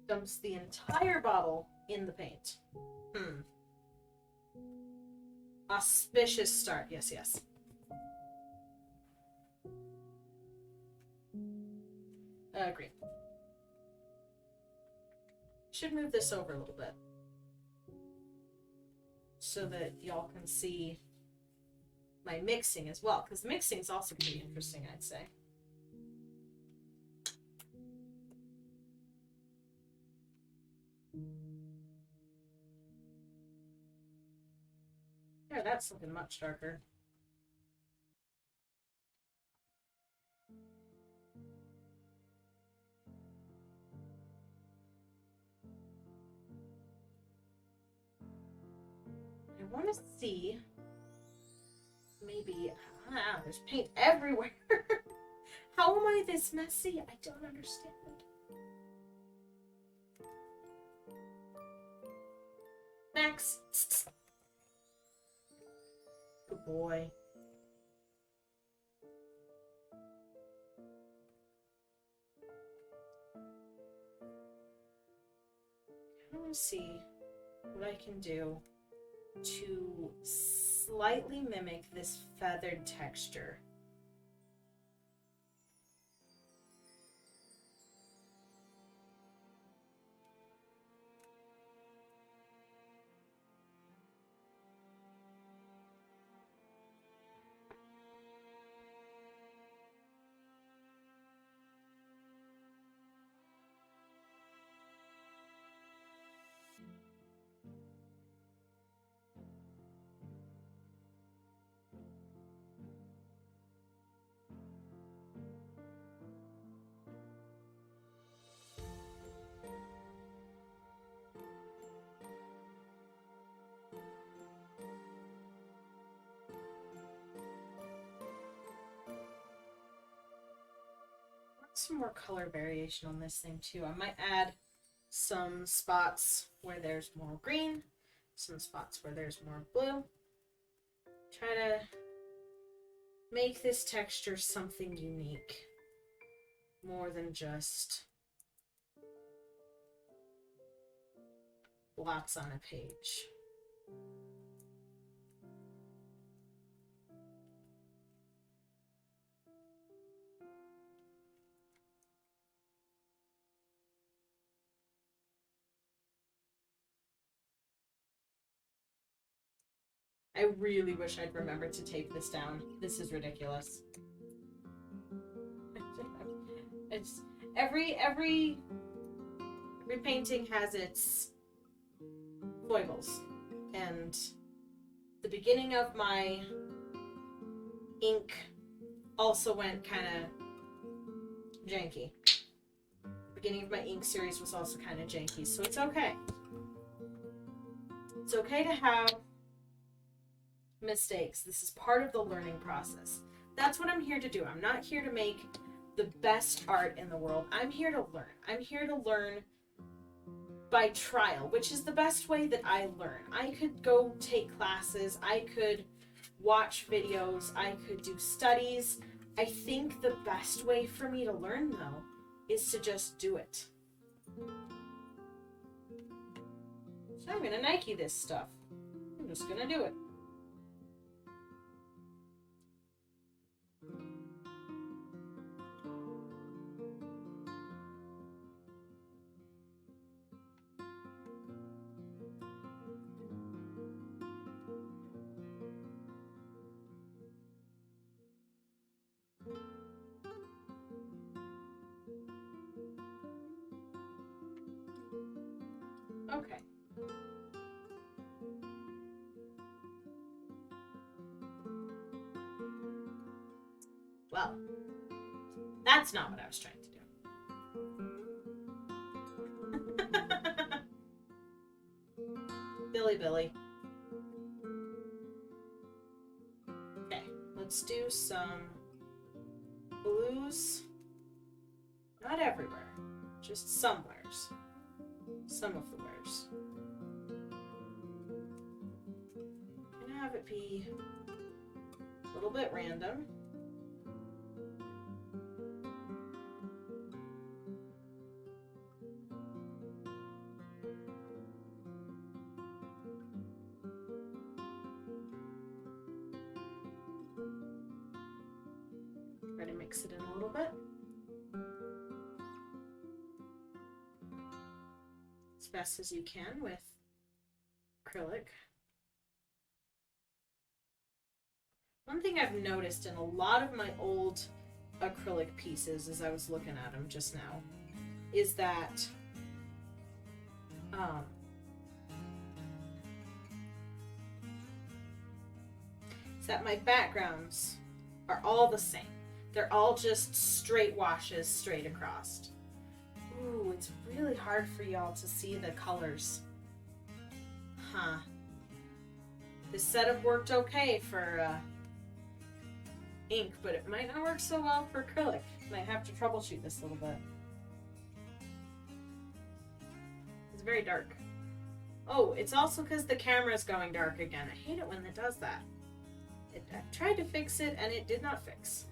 Dumps the entire bottle in the paint. Auspicious start. Yes, yes. Green. Should move this over a little bit so that y'all can see my mixing as well, because mixing is also pretty interesting, I'd say. Yeah, that's looking much darker. I want to see, maybe, there's paint everywhere. How am I this messy? I don't understand. Max. Good boy. I want to see what I can do to slightly mimic this feathered texture. Some more color variation on this thing too. I might add some spots where there's more green, some spots where there's more blue. Try to make this texture something unique. More than just blots on a page. I really wish I'd remembered to tape this down. This is ridiculous. It's every painting has its foibles, and the beginning of my ink also went kind of janky. The beginning of my ink series was also kind of janky, so it's okay. It's okay to have mistakes. This is part of the learning process. That's what I'm here to do. I'm not here to make the best art in the world. I'm here to learn. I'm here to learn by trial, which is the best way that I learn. I could go take classes, I could watch videos, I could do studies. I think the best way for me to learn, though, is to just do it. So I'm gonna Nike this stuff. I'm just gonna do it. Okay. Well, that's not what I was trying to do. Billy. Okay, let's do some blues. Not everywhere, just somewheres. Some of the wares. I'm gonna have it be a little bit random. Try to mix it in a little bit. As best as you can with acrylic. One thing I've noticed in a lot of my old acrylic pieces, as I was looking at them just now, is that my backgrounds are all the same. They're all just straight washes straight across. Ooh, it's really hard for y'all to see the colors. Huh. This setup worked okay for ink, but it might not work so well for acrylic. Might have to troubleshoot this a little bit. It's very dark. Oh, it's also because the camera's going dark again. I hate it when it does that. I tried to fix it and it did not fix.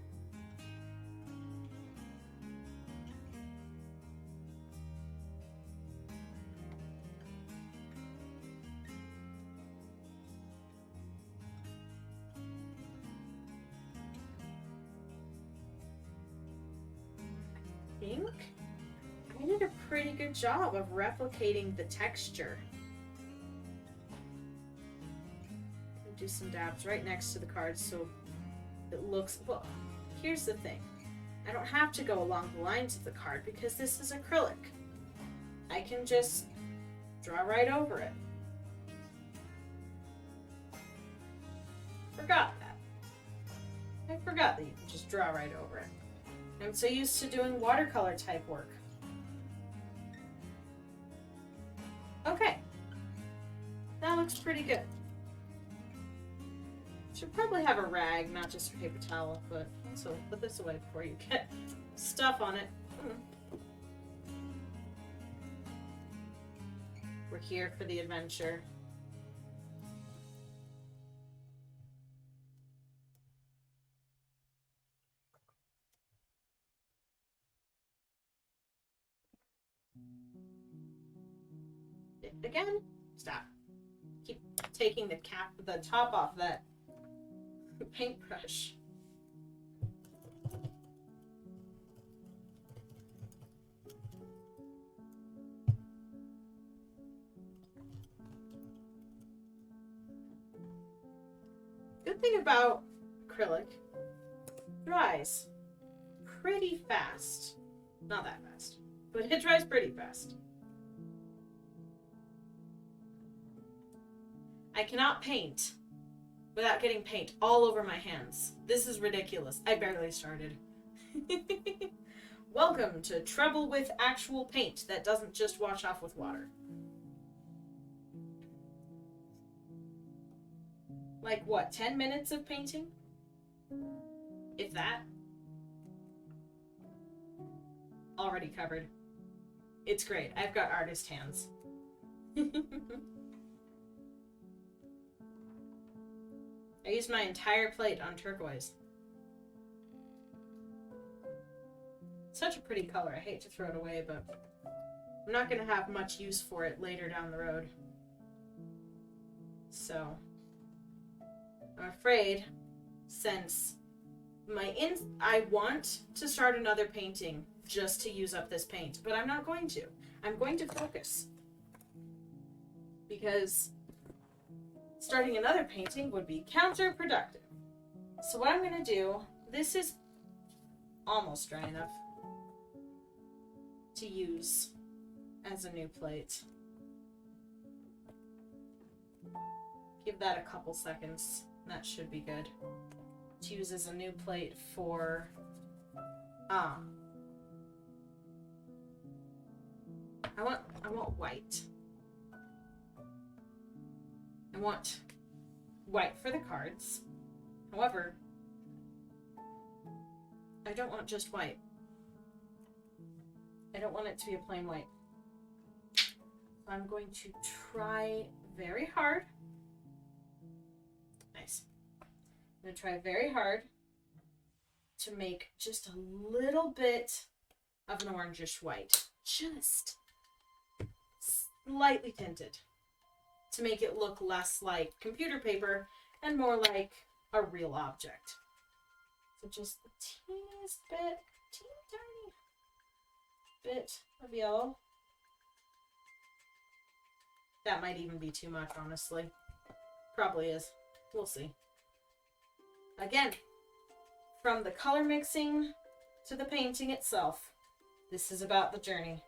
I did a pretty good job of replicating the texture. Do some dabs right next to the cards so it looks, well, here's the thing. I don't have to go along the lines of the card because this is acrylic. I can just draw right over it. Forgot that. I forgot that you can just draw right over it. I'm so used to doing watercolor type work. Okay. That looks pretty good. Should probably have a rag, not just a paper towel, but also put this away before you get stuff on it. We're here for the adventure. it again. Stop. Keep taking the top off that paintbrush. Good thing about acrylic, dries pretty fast. Not that fast, but it dries pretty fast. I cannot paint without getting paint all over my hands. This is ridiculous. I barely started. Welcome to trouble with actual paint that doesn't just wash off with water. Like what, 10 minutes of painting? If that. Already covered. It's great. I've got artist hands. I used my entire plate on turquoise. Such a pretty color. I hate to throw it away, but I'm not going to have much use for it later down the road. So, I'm afraid, since I want to start another painting just to use up this paint, but I'm not going to. I'm going to focus. Because starting another painting would be counterproductive. So what I'm going to do, this is almost dry enough to use as a new plate. Give that a couple seconds. That should be good. To use as a new plate for I want white. I want white for the cards. However, I don't want just white. I don't want it to be a plain white. I'm going to try very hard. Nice. I'm going to try very hard to make just a little bit of an orangish white. Just slightly tinted. To make it look less like computer paper and more like a real object. So just the teeniest bit, teeny tiny bit of yellow. That might even be too much, honestly. Probably is. We'll see. Again, from the color mixing to the painting itself, this is about the journey,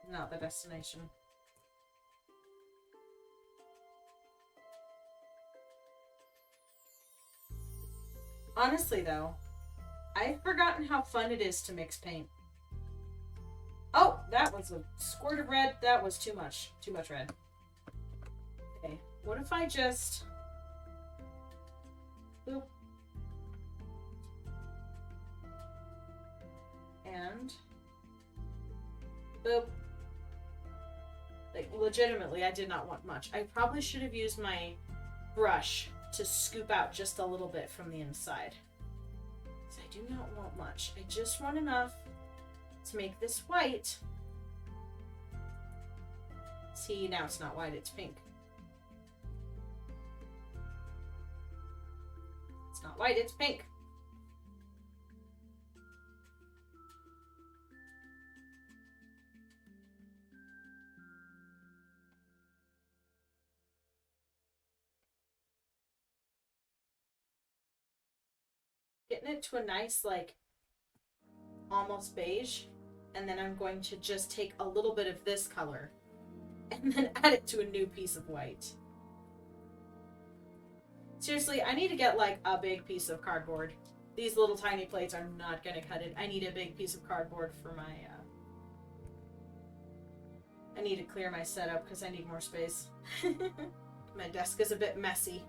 not the destination. Honestly, though, I've forgotten how fun it is to mix paint. Oh, that was a squirt of red. That was too much. Too much red. Okay, what if I just... Boop. And... Boop. Like, legitimately, I did not want much. I probably should have used my brush to scoop out just a little bit from the inside. Because I do not want much. I just want enough to make this white. See, now it's not white, it's pink. It's not white, it's pink. Getting it to a nice, like, almost beige, and then I'm going to just take a little bit of this color and then add it to a new piece of white. Seriously, I need to get like a big piece of cardboard. These little tiny plates are not going to cut it. I need a big piece of cardboard for my I need to clear my setup because I need more space. My desk is a bit messy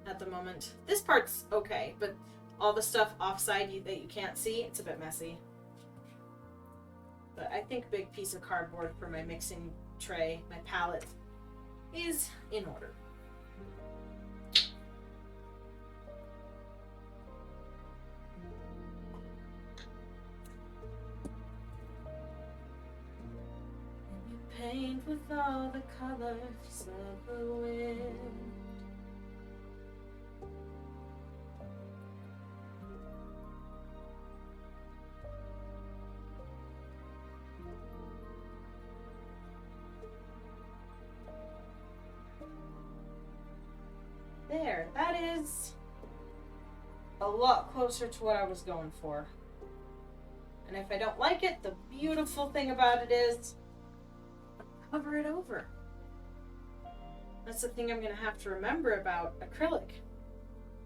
at the moment. This part's okay, but all the stuff offside that you can't see, it's a bit messy. But I think big piece of cardboard for my mixing tray, my palette, is in order. paint with all the colors of the wind. There, that is a lot closer to what I was going for. And if I don't like it, the beautiful thing about it is cover it over. That's the thing I'm going to have to remember about acrylic.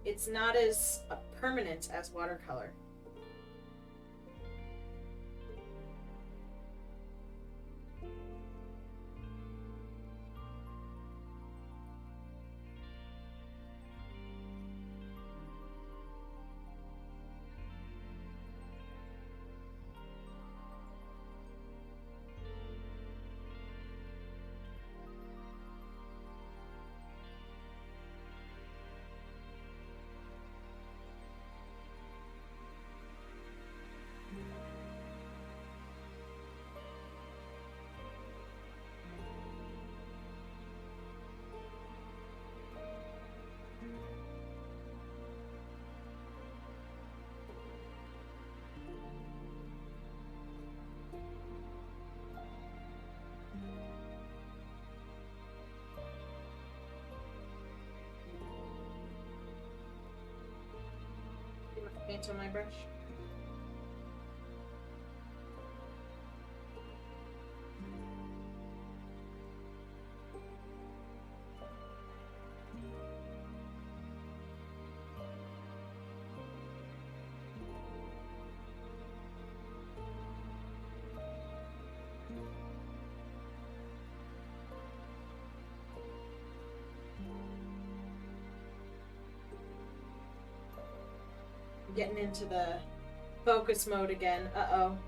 It's not as permanent as watercolor. Paint on my brush. Getting into the focus mode again. Uh-oh.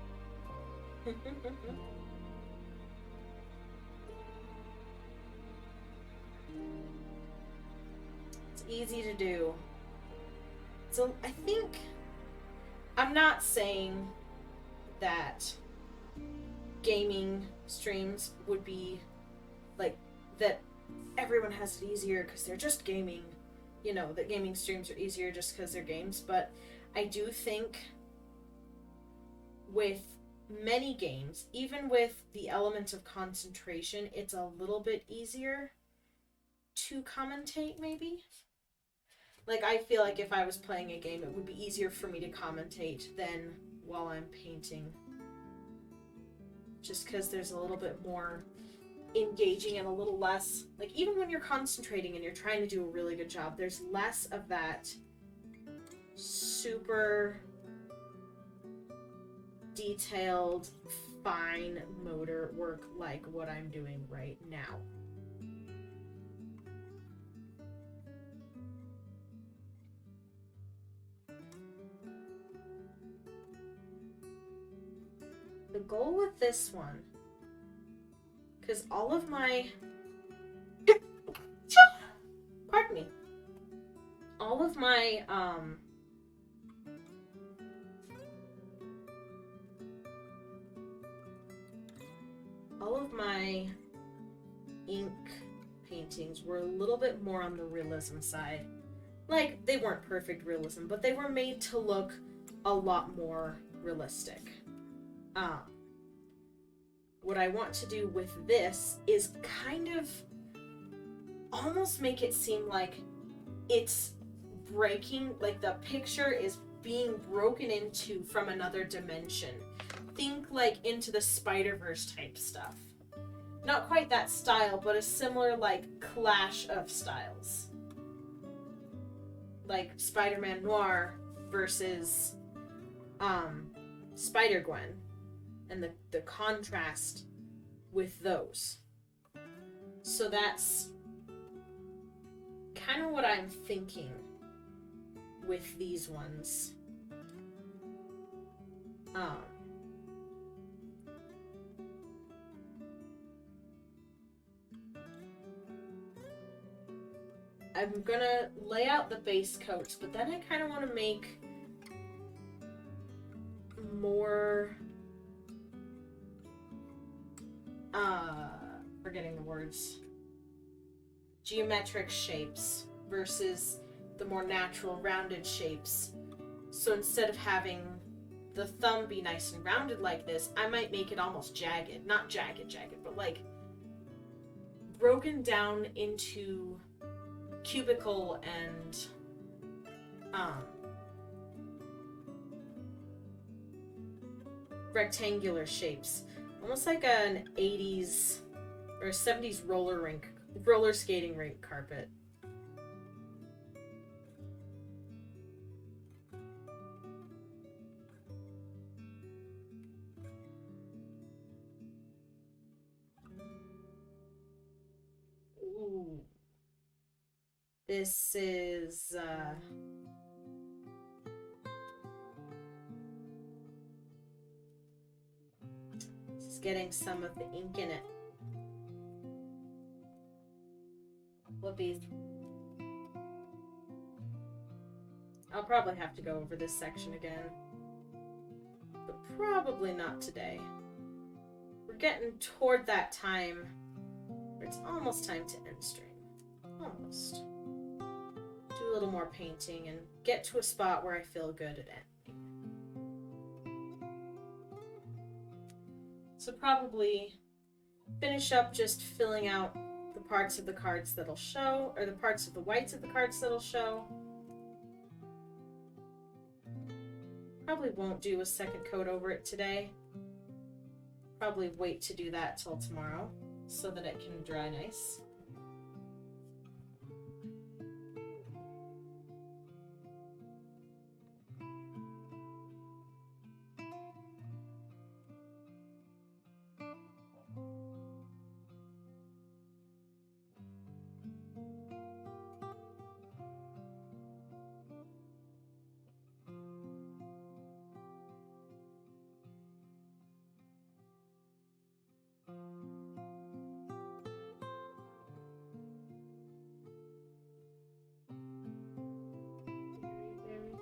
It's easy to do. So I think I'm not saying that gaming streams would be like that everyone has it easier because they're just gaming. You know, that gaming streams are easier just because they're games, but I do think with many games, even with the element of concentration, it's a little bit easier to commentate, maybe. Like, I feel like if I was playing a game, it would be easier for me to commentate than while I'm painting. Just because there's a little bit more engaging and a little less, like, even when you're concentrating and you're trying to do a really good job, there's less of that super detailed, fine motor work like what I'm doing right now. The goal with this one, because all of my pardon me, all of my ink paintings were a little bit more on the realism side. Like, they weren't perfect realism, but they were made to look a lot more realistic. What I want to do with this is kind of almost make it seem like it's breaking, like the picture is being broken into from another dimension. Think like Into the Spider-Verse type stuff. Not quite that style, but a similar like clash of styles. Like Spider-Man Noir versus Spider-Gwen. And the contrast with those. So that's kind of what I'm thinking with these ones. I'm gonna lay out the base coats, but then I kind of want to make more forgetting the words, geometric shapes versus the more natural rounded shapes. So instead of having the thumb be nice and rounded like this, I might make it almost jagged. Not jagged, but like broken down into cubical and rectangular shapes. Almost like an 80s or 70s roller skating rink carpet. Ooh. This is getting some of the ink in it. Whoopies. I'll probably have to go over this section again, but probably not today. We're getting toward that time where it's almost time to end stream. Almost. Do a little more painting and get to a spot where I feel good at ending. So probably finish up just filling out the parts of the cards that'll show, or the parts of the whites of the cards that'll show. Probably won't do a second coat over it today. Probably wait to do that till tomorrow so that it can dry nice.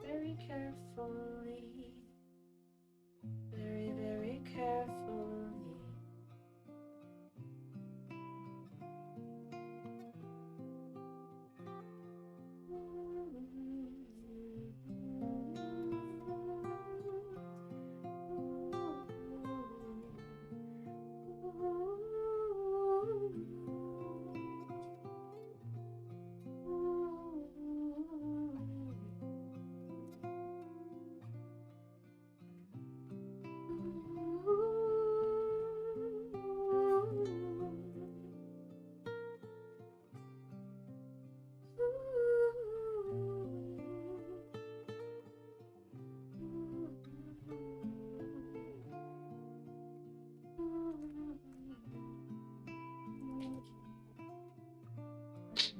Very carefully. Very, very carefully.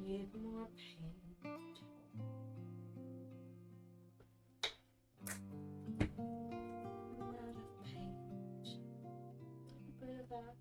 Need more paint. I'm out of paint. A bit of that.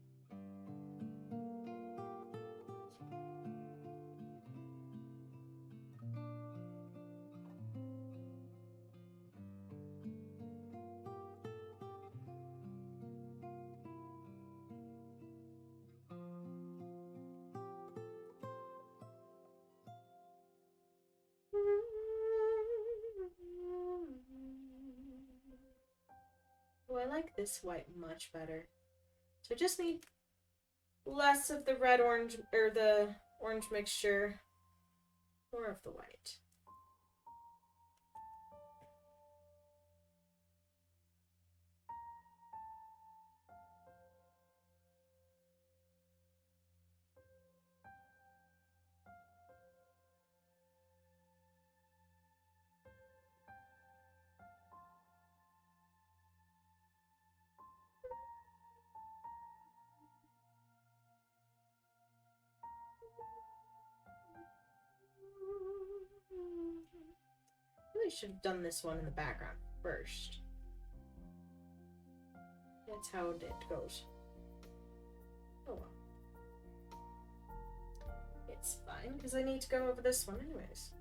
Oh, I like this white much better. So I just need less of the red orange, or the orange mixture, more of the white. Really should have done this one in the background first. That's how it goes. Oh well. It's fine, because I need to go over this one anyways.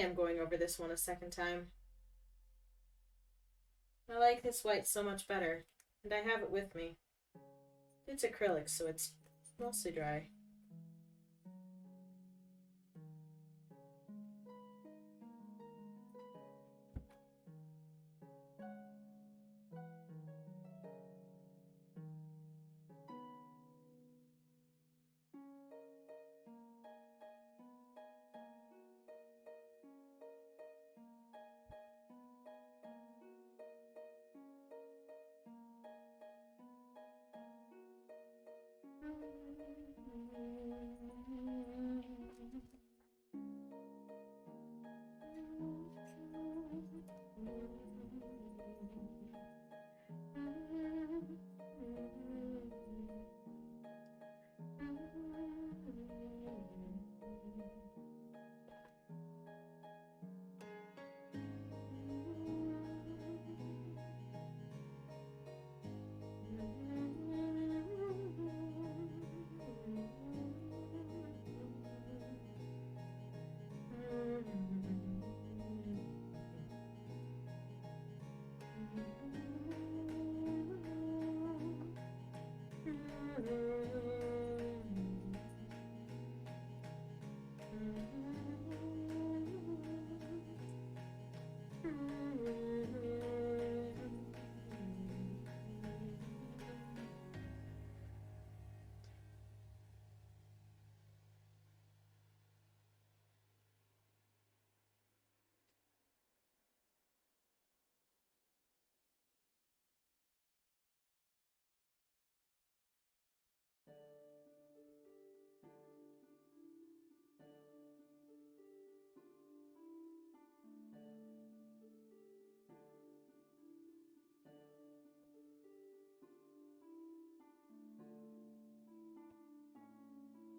am going over this one a second time. I like this white so much better, and I have it with me. It's acrylic, so it's mostly dry.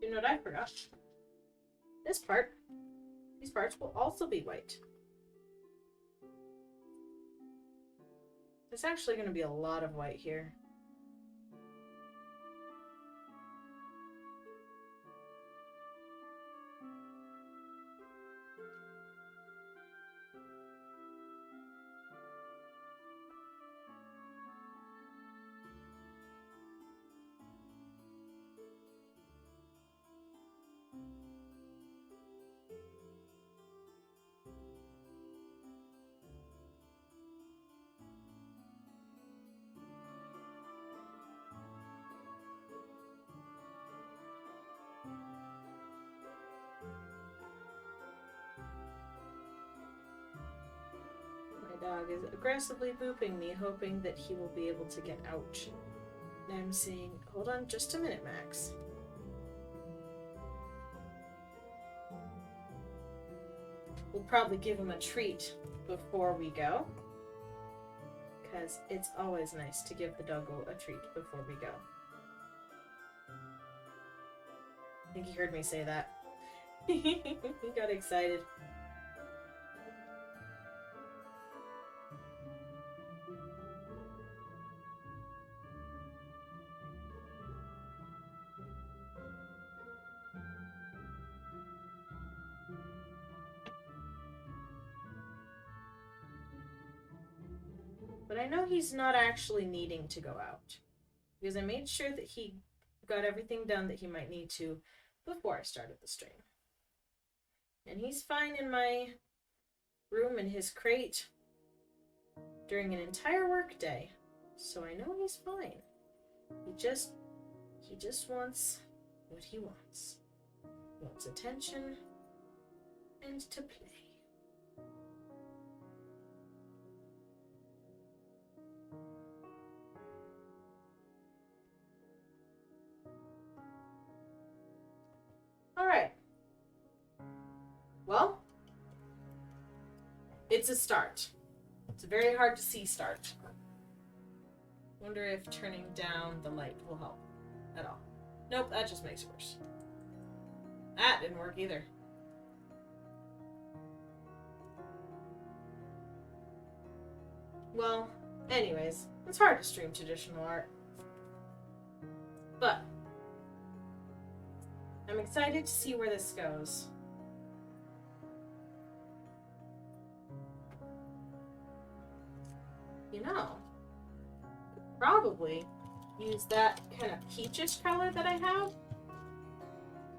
You know what I forgot? This part, these parts will also be white. There's actually going to be a lot of white here. My dog is aggressively booping me, hoping that he will be able to get out. And I'm saying, hold on just a minute, Max. We'll probably give him a treat before we go, because it's always nice to give the doggo a treat before we go. I think he heard me say that. He got excited. But I know he's not actually needing to go out, because I made sure that he got everything done that he might need to before I started the stream. And he's fine in my room in his crate during an entire work day, so I know he's fine. He just wants what he wants. He wants attention and to play. All right. Well, it's a start. It's a very hard to see start. Wonder if turning down the light will help at all. Nope, that just makes it worse. That didn't work either. Well, anyways, it's hard to stream traditional art. But I'm excited to see where this goes. you know, probably use that kind of peachish color that I have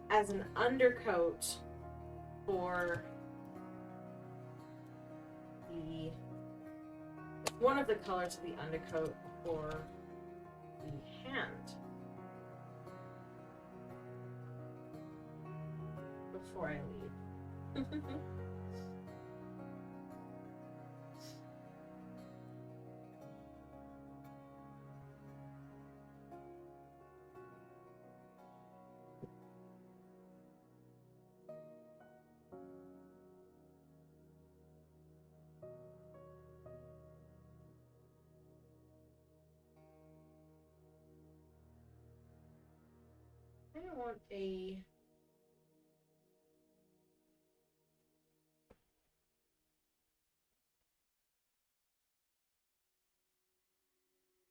as an undercoat for the one of the colors of the undercoat for the hand before I leave. I don't want a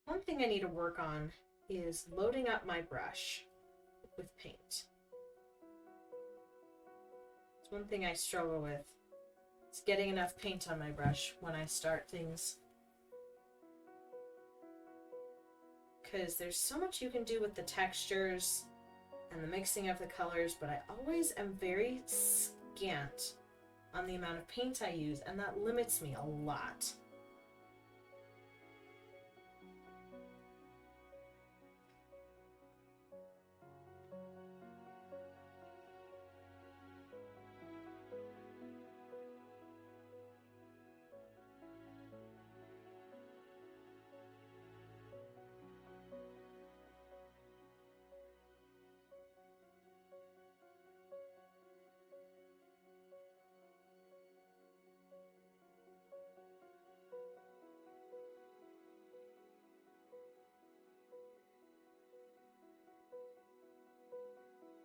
one thing I need to work on is loading up my brush with paint. It's one thing I struggle with. It's getting enough paint on my brush when I start things. Because there's so much you can do with the textures and the mixing of the colors, but I always am very scant on the amount of paint I use, and that limits me a lot.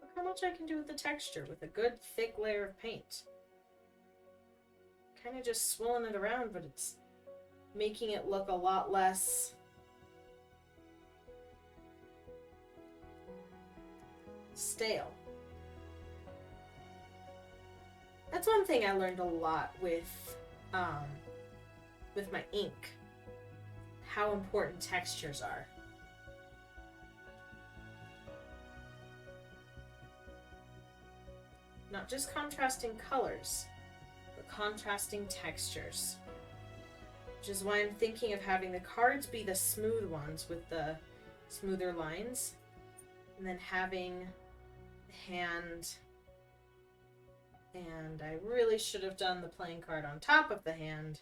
Look how much I can do with the texture with a good thick layer of paint. Kind of just swirling it around, but it's making it look a lot less stale. That's one thing I learned a lot with my ink. How important textures are. Not just contrasting colors, but contrasting textures. Which is why I'm thinking of having the cards be the smooth ones with the smoother lines, and then having the hand, and I really should have done the playing card on top of the hand.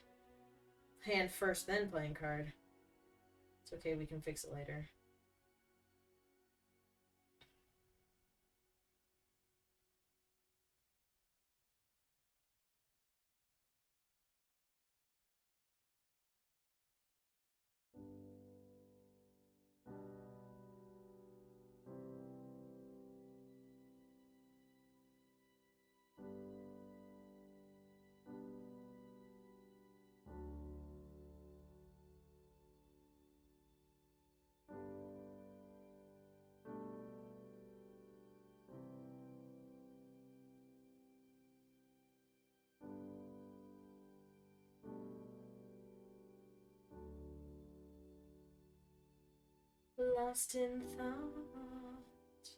Hand first, then playing card. It's okay, we can fix it later. Lost in thought,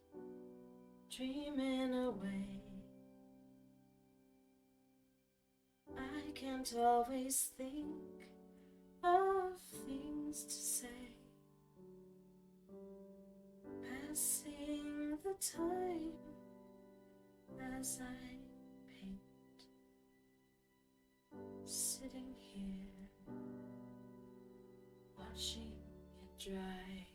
dreaming away. I can't always think of things to say. Passing the time as I paint, sitting here, watching it dry.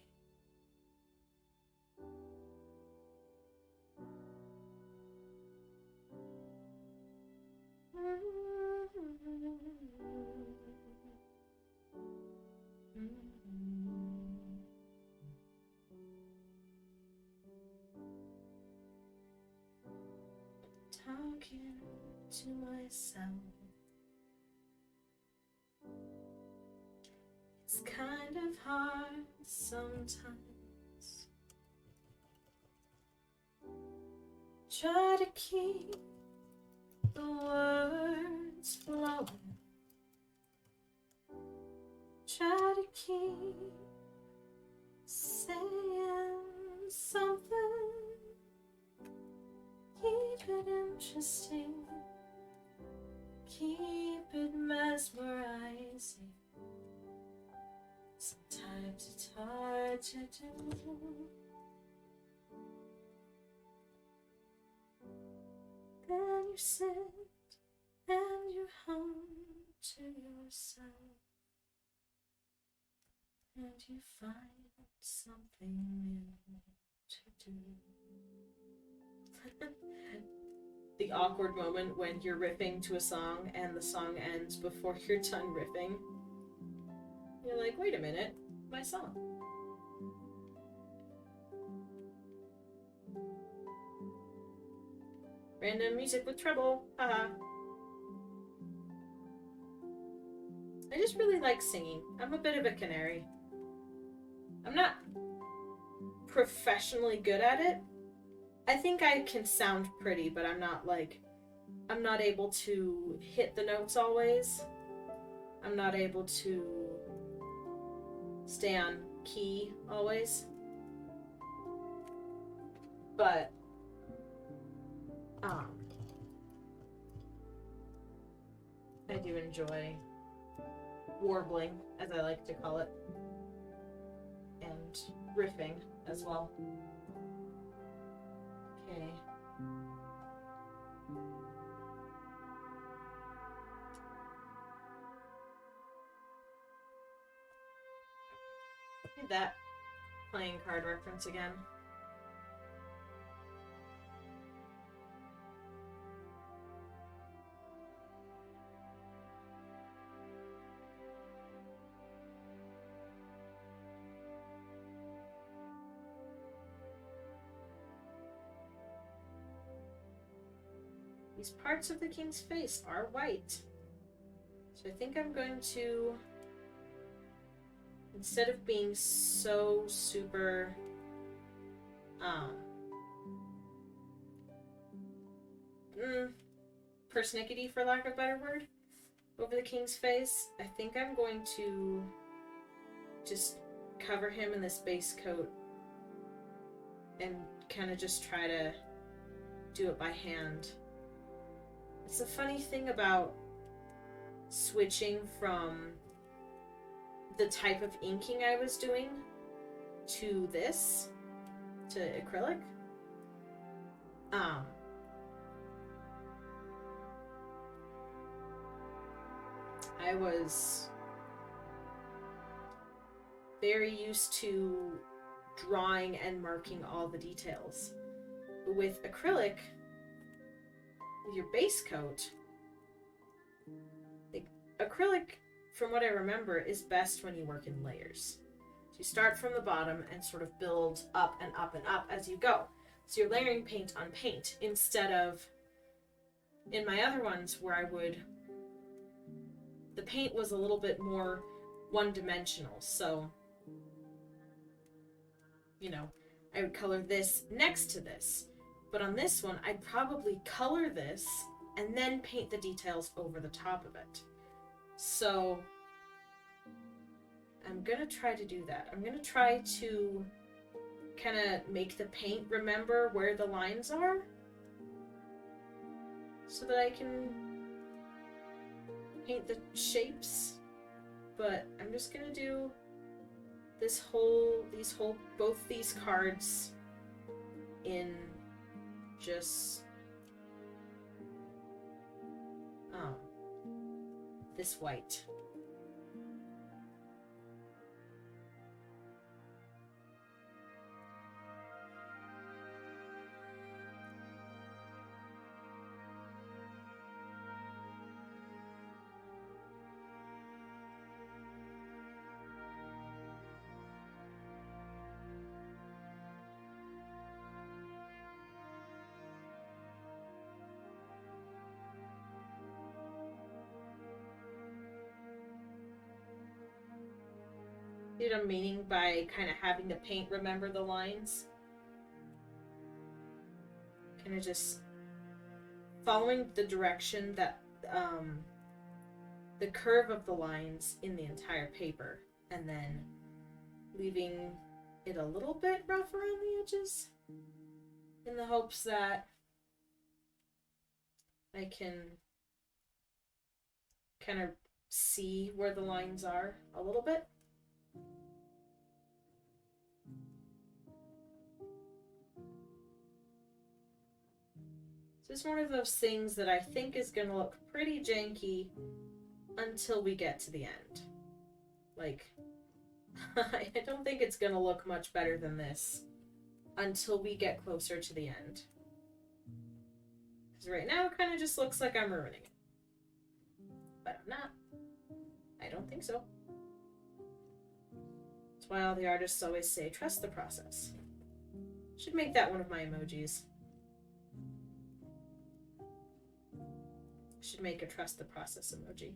Talking to myself. It's kind of hard sometimes. Try to keep the words flowing. Try keep saying something. Keep it interesting. Keep it mesmerizing. Sometimes it's hard to do. Then you sit and you hum to yourself, and you find something new to do. The awkward moment when you're riffing to a song and the song ends before you're done riffing. You're like, wait a minute, my song. Random music with treble, haha. I just really like singing. I'm a bit of a canary. I'm not professionally good at it. I think I can sound pretty, but I'm not able to hit the notes always. I'm not able to stay on key always. But I do enjoy warbling, as I like to call it, and riffing as well. Okay. Look at that playing card reference again. These parts of the king's face are white. So I think I'm going to, instead of being so super persnickety, for lack of a better word, over the king's face, I think I'm going to just cover him in this base coat and kind of just try to do it by hand. It's a funny thing about switching from the type of inking I was doing to this, to acrylic. I was very used to drawing and marking all the details. But with acrylic, with your base coat, the acrylic, from what I remember, is best when you work in layers. So you start from the bottom and sort of build up and up and up as you go. So you're layering paint on paint instead of in my other ones where the paint was a little bit more one-dimensional. So, I would color this next to this. But on this one, I'd probably color this and then paint the details over the top of it. So I'm going to try to do that. I'm going to try to kind of make the paint remember where the lines are so that I can paint the shapes. But I'm just going to do both these cards in just this white. See what I'm meaning by kind of having the paint remember the lines? Kind of just following the direction that the curve of the lines in the entire paper and then leaving it a little bit rough around the edges in the hopes that I can kind of see where the lines are a little bit. So it's one of those things that I think is going to look pretty janky until we get to the end. Like, I don't think it's going to look much better than this until we get closer to the end. Because right now it kind of just looks like I'm ruining it. But I'm not. I don't think so. That's why all the artists always say, trust the process. Should make that one of my emojis. Should make a trust the process emoji.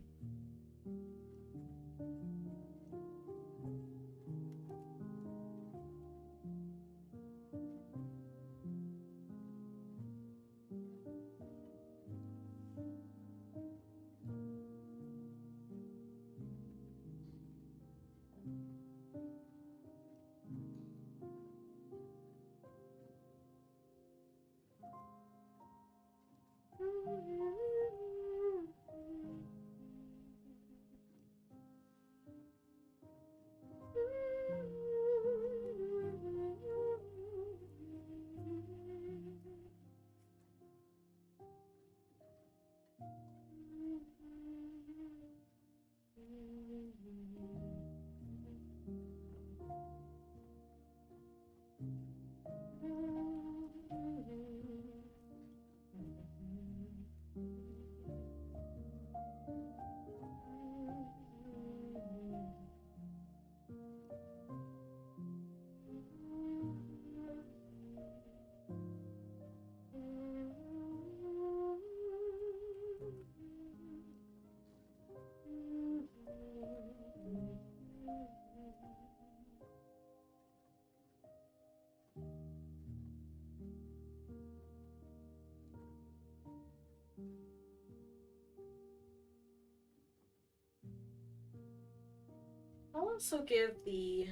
I'll also give the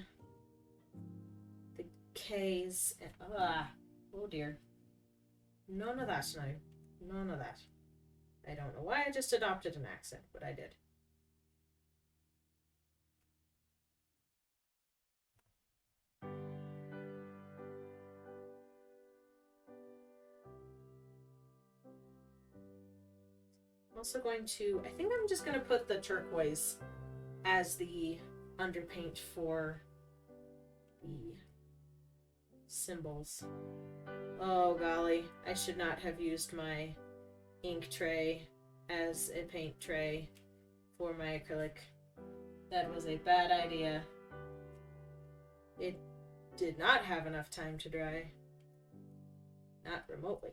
K's and oh dear. None of that now. None of that. I don't know why I just adopted an accent, but I did. I'm also going to, I think I'm just going to put the turquoise as the underpaint for the symbols. Oh golly, I should not have used my ink tray as a paint tray for my acrylic. That was a bad idea. It did not have enough time to dry. Not remotely.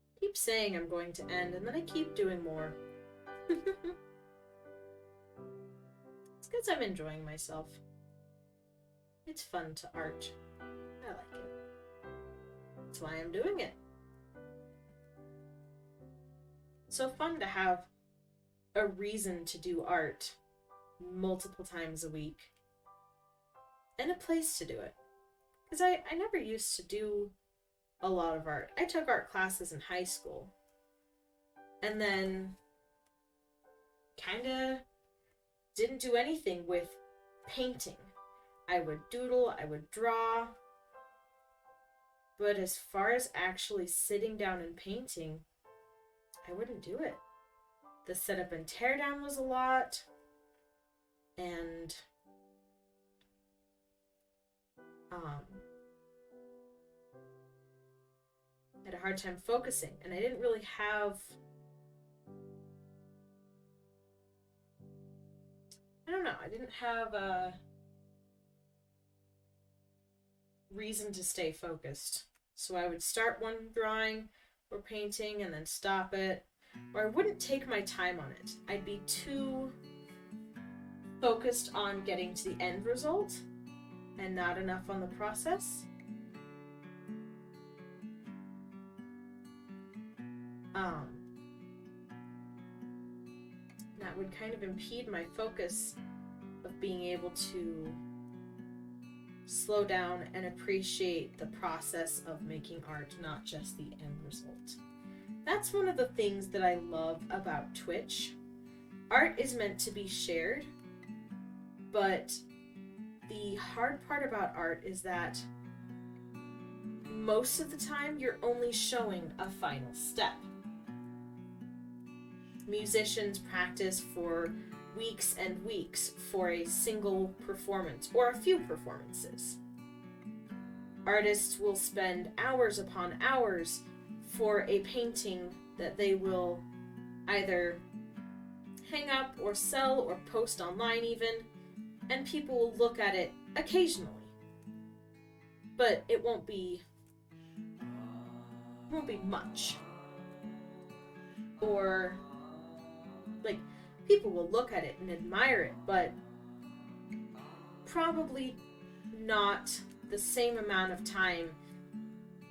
I keep saying I'm going to end, and then I keep doing more. It's because I'm enjoying myself. It's fun to art. I like it. That's why I'm doing it. It's so fun to have a reason to do art multiple times a week. And a place to do it. Because I never used to do a lot of art. I took art classes in high school. And then kind of didn't do anything with painting. I would doodle, I would draw. But as far as actually sitting down and painting, I wouldn't do it. The setup and teardown was a lot. And I had a hard time focusing, and I didn't really have, I didn't have a reason to stay focused. So I would start one drawing or painting and then stop it, or I wouldn't take my time on it. I'd be too focused on getting to the end result and not enough on the process. That would kind of impede my focus of being able to slow down and appreciate the process of making art, not just the end result. That's one of the things that I love about Twitch. Art is meant to be shared, but the hard part about art is that most of the time you're only showing a final step. Musicians practice for weeks and weeks for a single performance or a few performances. Artists will spend hours upon hours for a painting that they will either hang up or sell or post online even, and people will look at it occasionally. But it won't be much. Or like, people will look at it and admire it, but probably not the same amount of time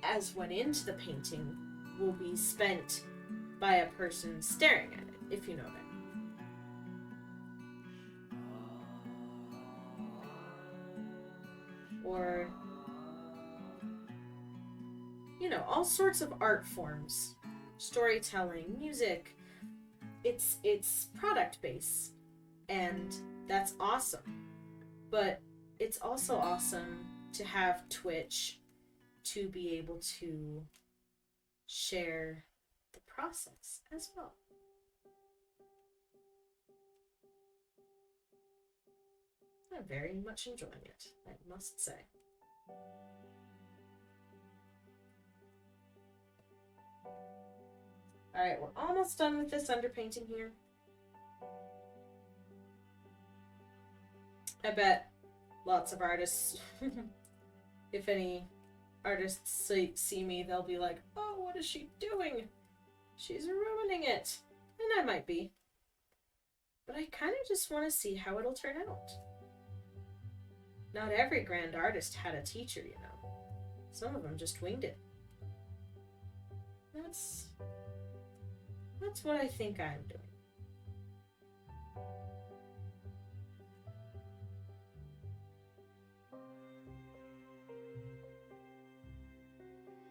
as went into the painting will be spent by a person staring at it, if you know what I mean. Or, you know, all sorts of art forms, storytelling, music. It's product based, and that's awesome. But it's also awesome to have Twitch to be able to share the process as well. I'm very much enjoying it, I must say. Alright, we're almost done with this underpainting here. I bet lots of artists, if any artists see me, they'll be like, oh, what is she doing? She's ruining it. And I might be. But I kind of just want to see how it'll turn out. Not every grand artist had a teacher, you know. Some of them just winged it. That's what I think I'm doing.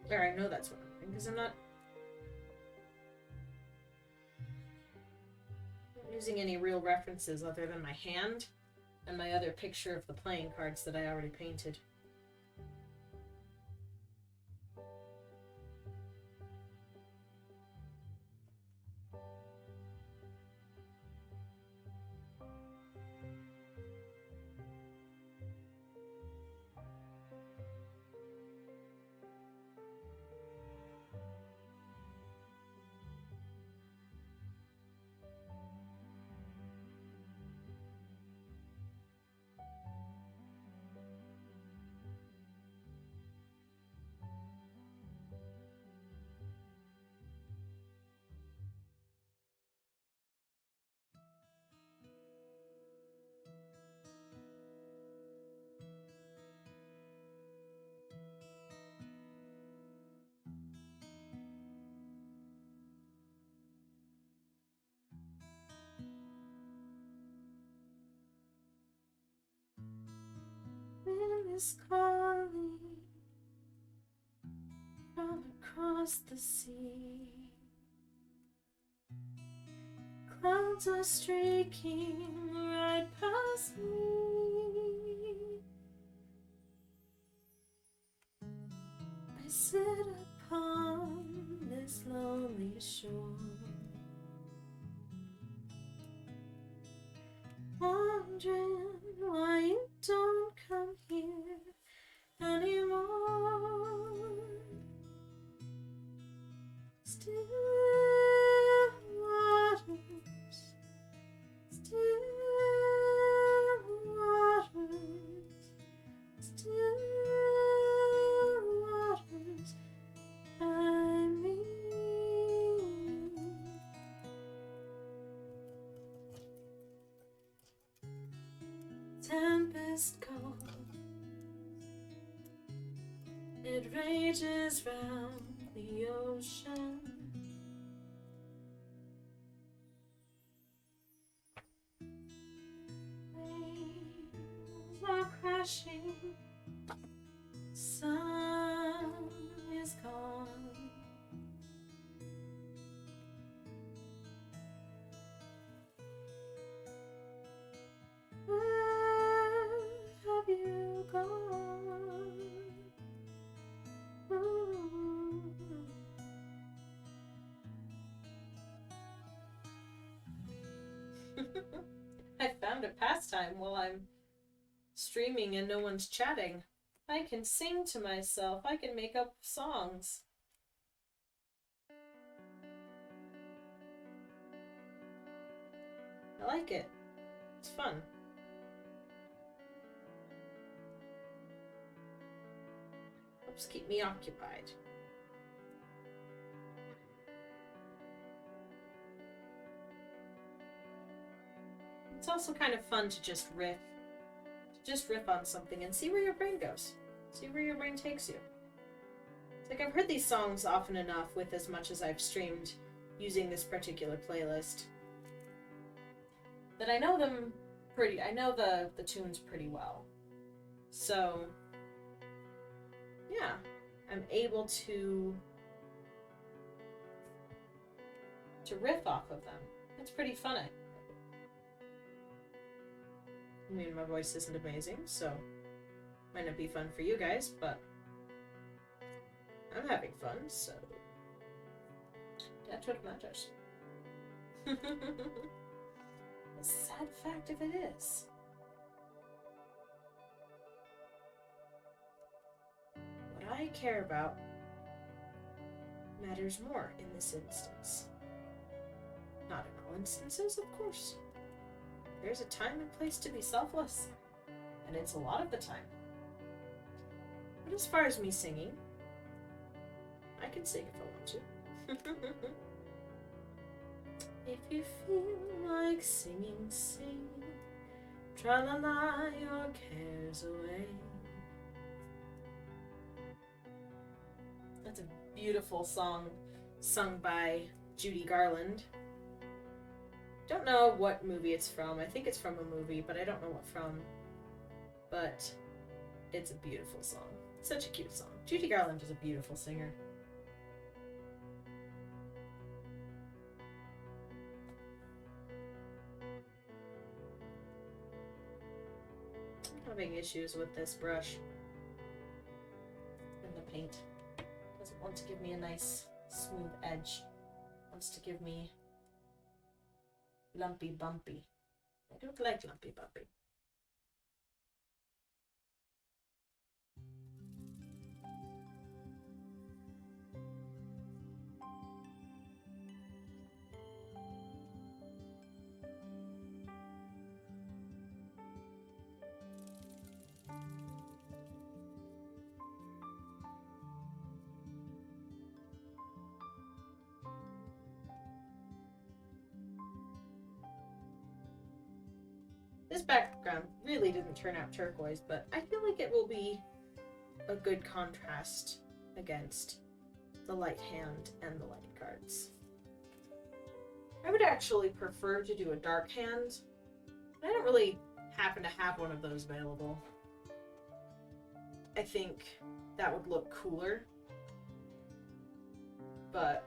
Or I know that's what I'm doing, because I'm not using any real references other than my hand and my other picture of the playing cards that I already painted. Wind is calling from across the sea. Clouds are streaking right past me. I sit upon this lonely shore, wondering why you don't come here anymore. Still waters, still waters, still waters by me. tempest cold, it rages round the ocean. Waves are crashing, sun is gone. Where have you gone? Ooh. I found a pastime while I'm streaming and no one's chatting. I can sing to myself. I can make up songs. I like it. It's fun. Helps keep me occupied. It's also kind of fun to just riff on something and see where your brain goes. See where your brain takes you. It's like I've heard these songs often enough with as much as I've streamed using this particular playlist that I know them I know the tunes pretty well. So yeah, I'm able to riff off of them. It's pretty fun. I mean, my voice isn't amazing, so might not be fun for you guys, but I'm having fun, so that's what matters. The sad fact of it is, what I care about matters more in this instance. Not in all instances, of course. There's a time and place to be selfless, and it's a lot of the time. But as far as me singing, I can sing if I want to. If you feel like singing, sing. Tra-la-la your cares away. That's a beautiful song sung by Judy Garland. Don't know what movie it's from. I think it's from a movie, but I don't know what from. But it's a beautiful song. Such a cute song. Judy Garland is a beautiful singer. I'm having issues with this brush and the paint. It doesn't want to give me a nice smooth edge. It wants to give me lumpy bumpy. I don't like lumpy bumpy. This background really didn't turn out turquoise, but I feel like it will be a good contrast against the light hand and the light cards. I would actually prefer to do a dark hand, but I don't really happen to have one of those available. I think that would look cooler, but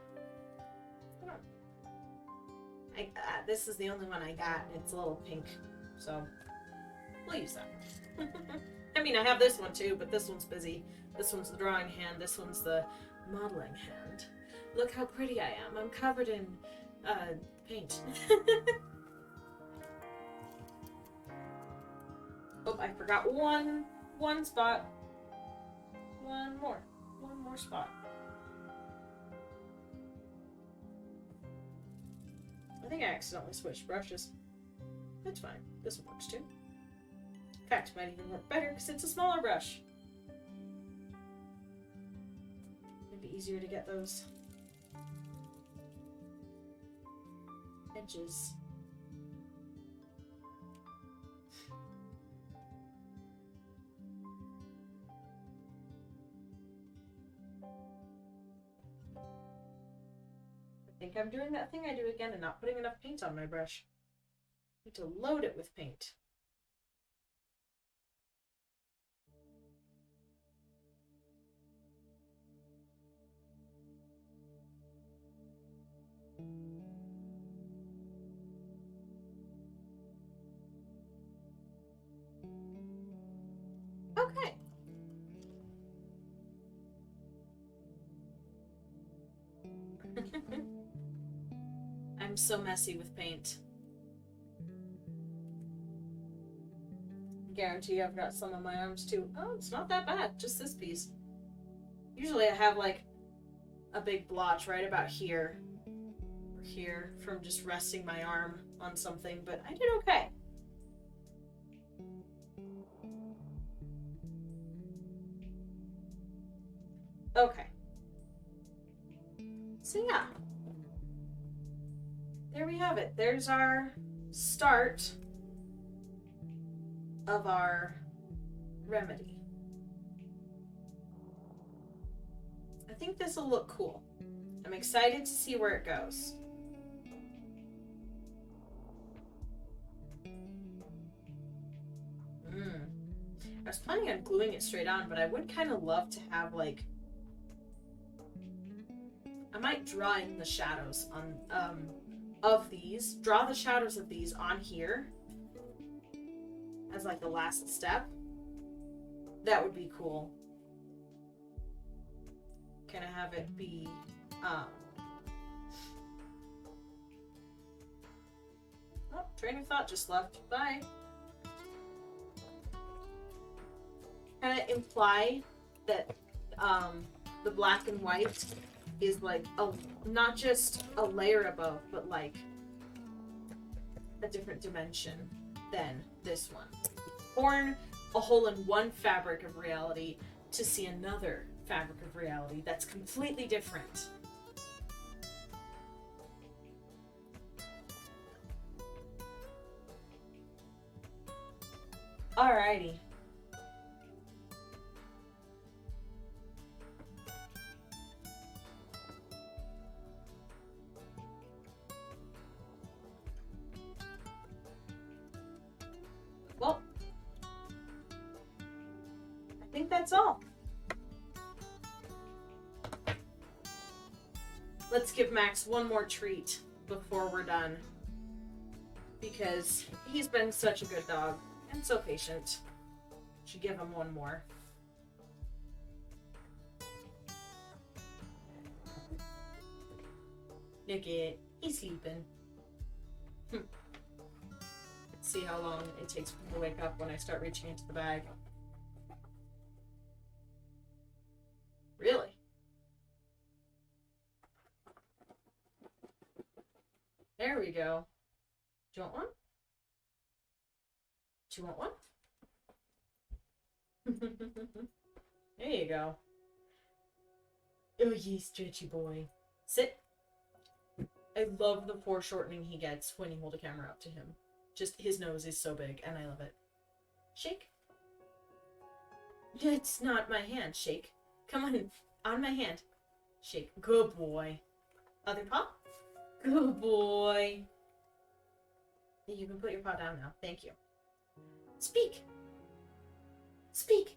I don't know. This is the only one I got, and it's a little pink. So, we'll use that. I mean, I have this one too, but this one's busy. This one's the drawing hand. This one's the modeling hand. Look how pretty I am. I'm covered in paint. Oh, I forgot one spot. One more spot. I think I accidentally switched brushes. That's fine. This one works too. In fact, it might even work better because it's a smaller brush. It'd be easier to get those edges. think I'm doing that thing I do again and not putting enough paint on my brush. I need to load it with paint. Okay. I'm so messy with paint. Guarantee I've got some on my arms too. Oh, it's not that bad. Just this piece. Usually I have like a big blotch right about here or here from just resting my arm on something, but I did okay. Okay. So yeah. There we have it. There's our start of our remedy. I think this will look cool. I'm excited to see where it goes. I was planning on gluing it straight on, but I would kind of love to have like, I might draw in the shadows on of these, draw the shadows of these on here as like the last step. That would be cool. Can I have it be oh, train of thought just left. Bye. Kind of imply that the black and white is like not just a layer above, but like a different dimension than this one. Torn a hole in one fabric of reality to see another fabric of reality that's completely different. Alrighty. Well, I think that's all. Let's give Max one more treat before we're done, because he's been such a good dog and so patient. Should give him one more. Look it, he's sleeping. See how long it takes for him to wake up when I start reaching into the bag. Really? There we go. Do you want one? Do you want one? There you go. Oh, ye stretchy boy. Sit. I love the foreshortening he gets when you hold a camera up to him. Just his nose is so big, and I love it. Shake. It's not my hand. Shake. Come on my hand. Shake. Good boy. Other paw. Good boy. You can put your paw down now. Thank you. Speak. Speak.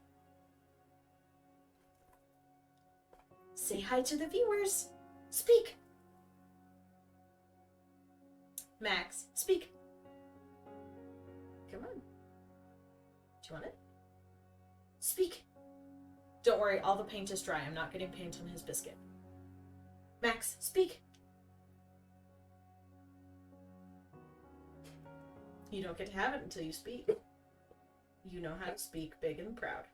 Say hi to the viewers. Speak. Max, speak. Come on. Do you want it? Speak. Don't worry, all the paint is dry. I'm not getting paint on his biscuit. Max, speak. You don't get to have it until you speak. You know how to speak big and proud.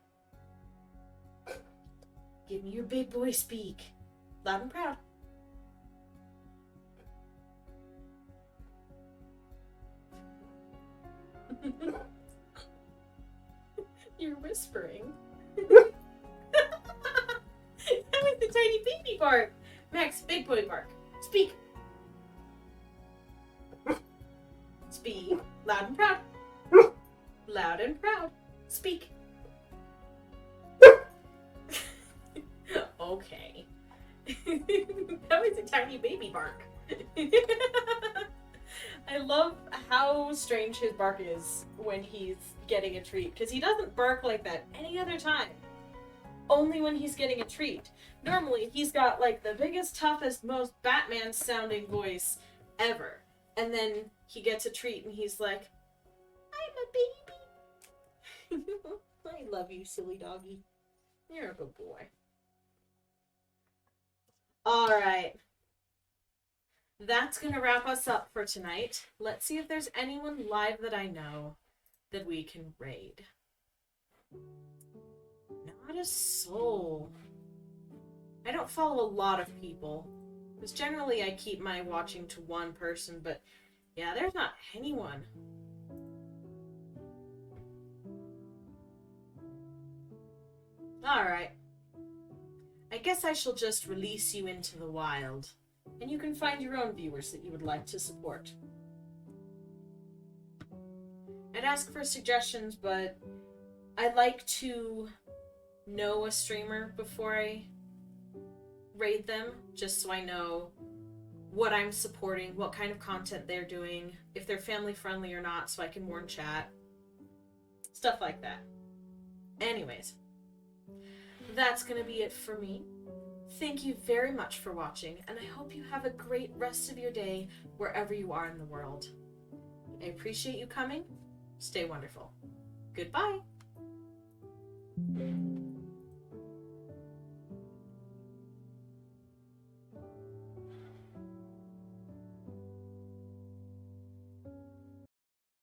Give me your big boy speak. Loud and proud. You're whispering. That was the tiny baby bark. Max, big boy bark. Speak. Speak. Loud and proud. Loud and proud. Speak. Okay. That was a tiny baby bark. I love how strange his bark is when he's getting a treat, because he doesn't bark like that any other time. Only when he's getting a treat. Normally, he's got like the biggest, toughest, most Batman sounding voice ever. And then he gets a treat and he's like, I'm a baby. I love you, silly doggy. You're a good boy. Alright. That's gonna wrap us up for tonight. Let's see if there's anyone live that I know that we can raid. Not a soul. I don't follow a lot of people, because generally I keep my watching to one person, but yeah, there's not anyone. Alright. I guess I shall just release you into the wild, and you can find your own viewers that you would like to support. I'd ask for suggestions, but I like to know a streamer before I raid them, just so I know what I'm supporting, what kind of content they're doing, if they're family friendly or not, so I can warn chat. Stuff like that. Anyways, that's gonna be it for me. Thank you very much for watching, and I hope you have a great rest of your day wherever you are in the world. I appreciate you coming. Stay wonderful. Goodbye.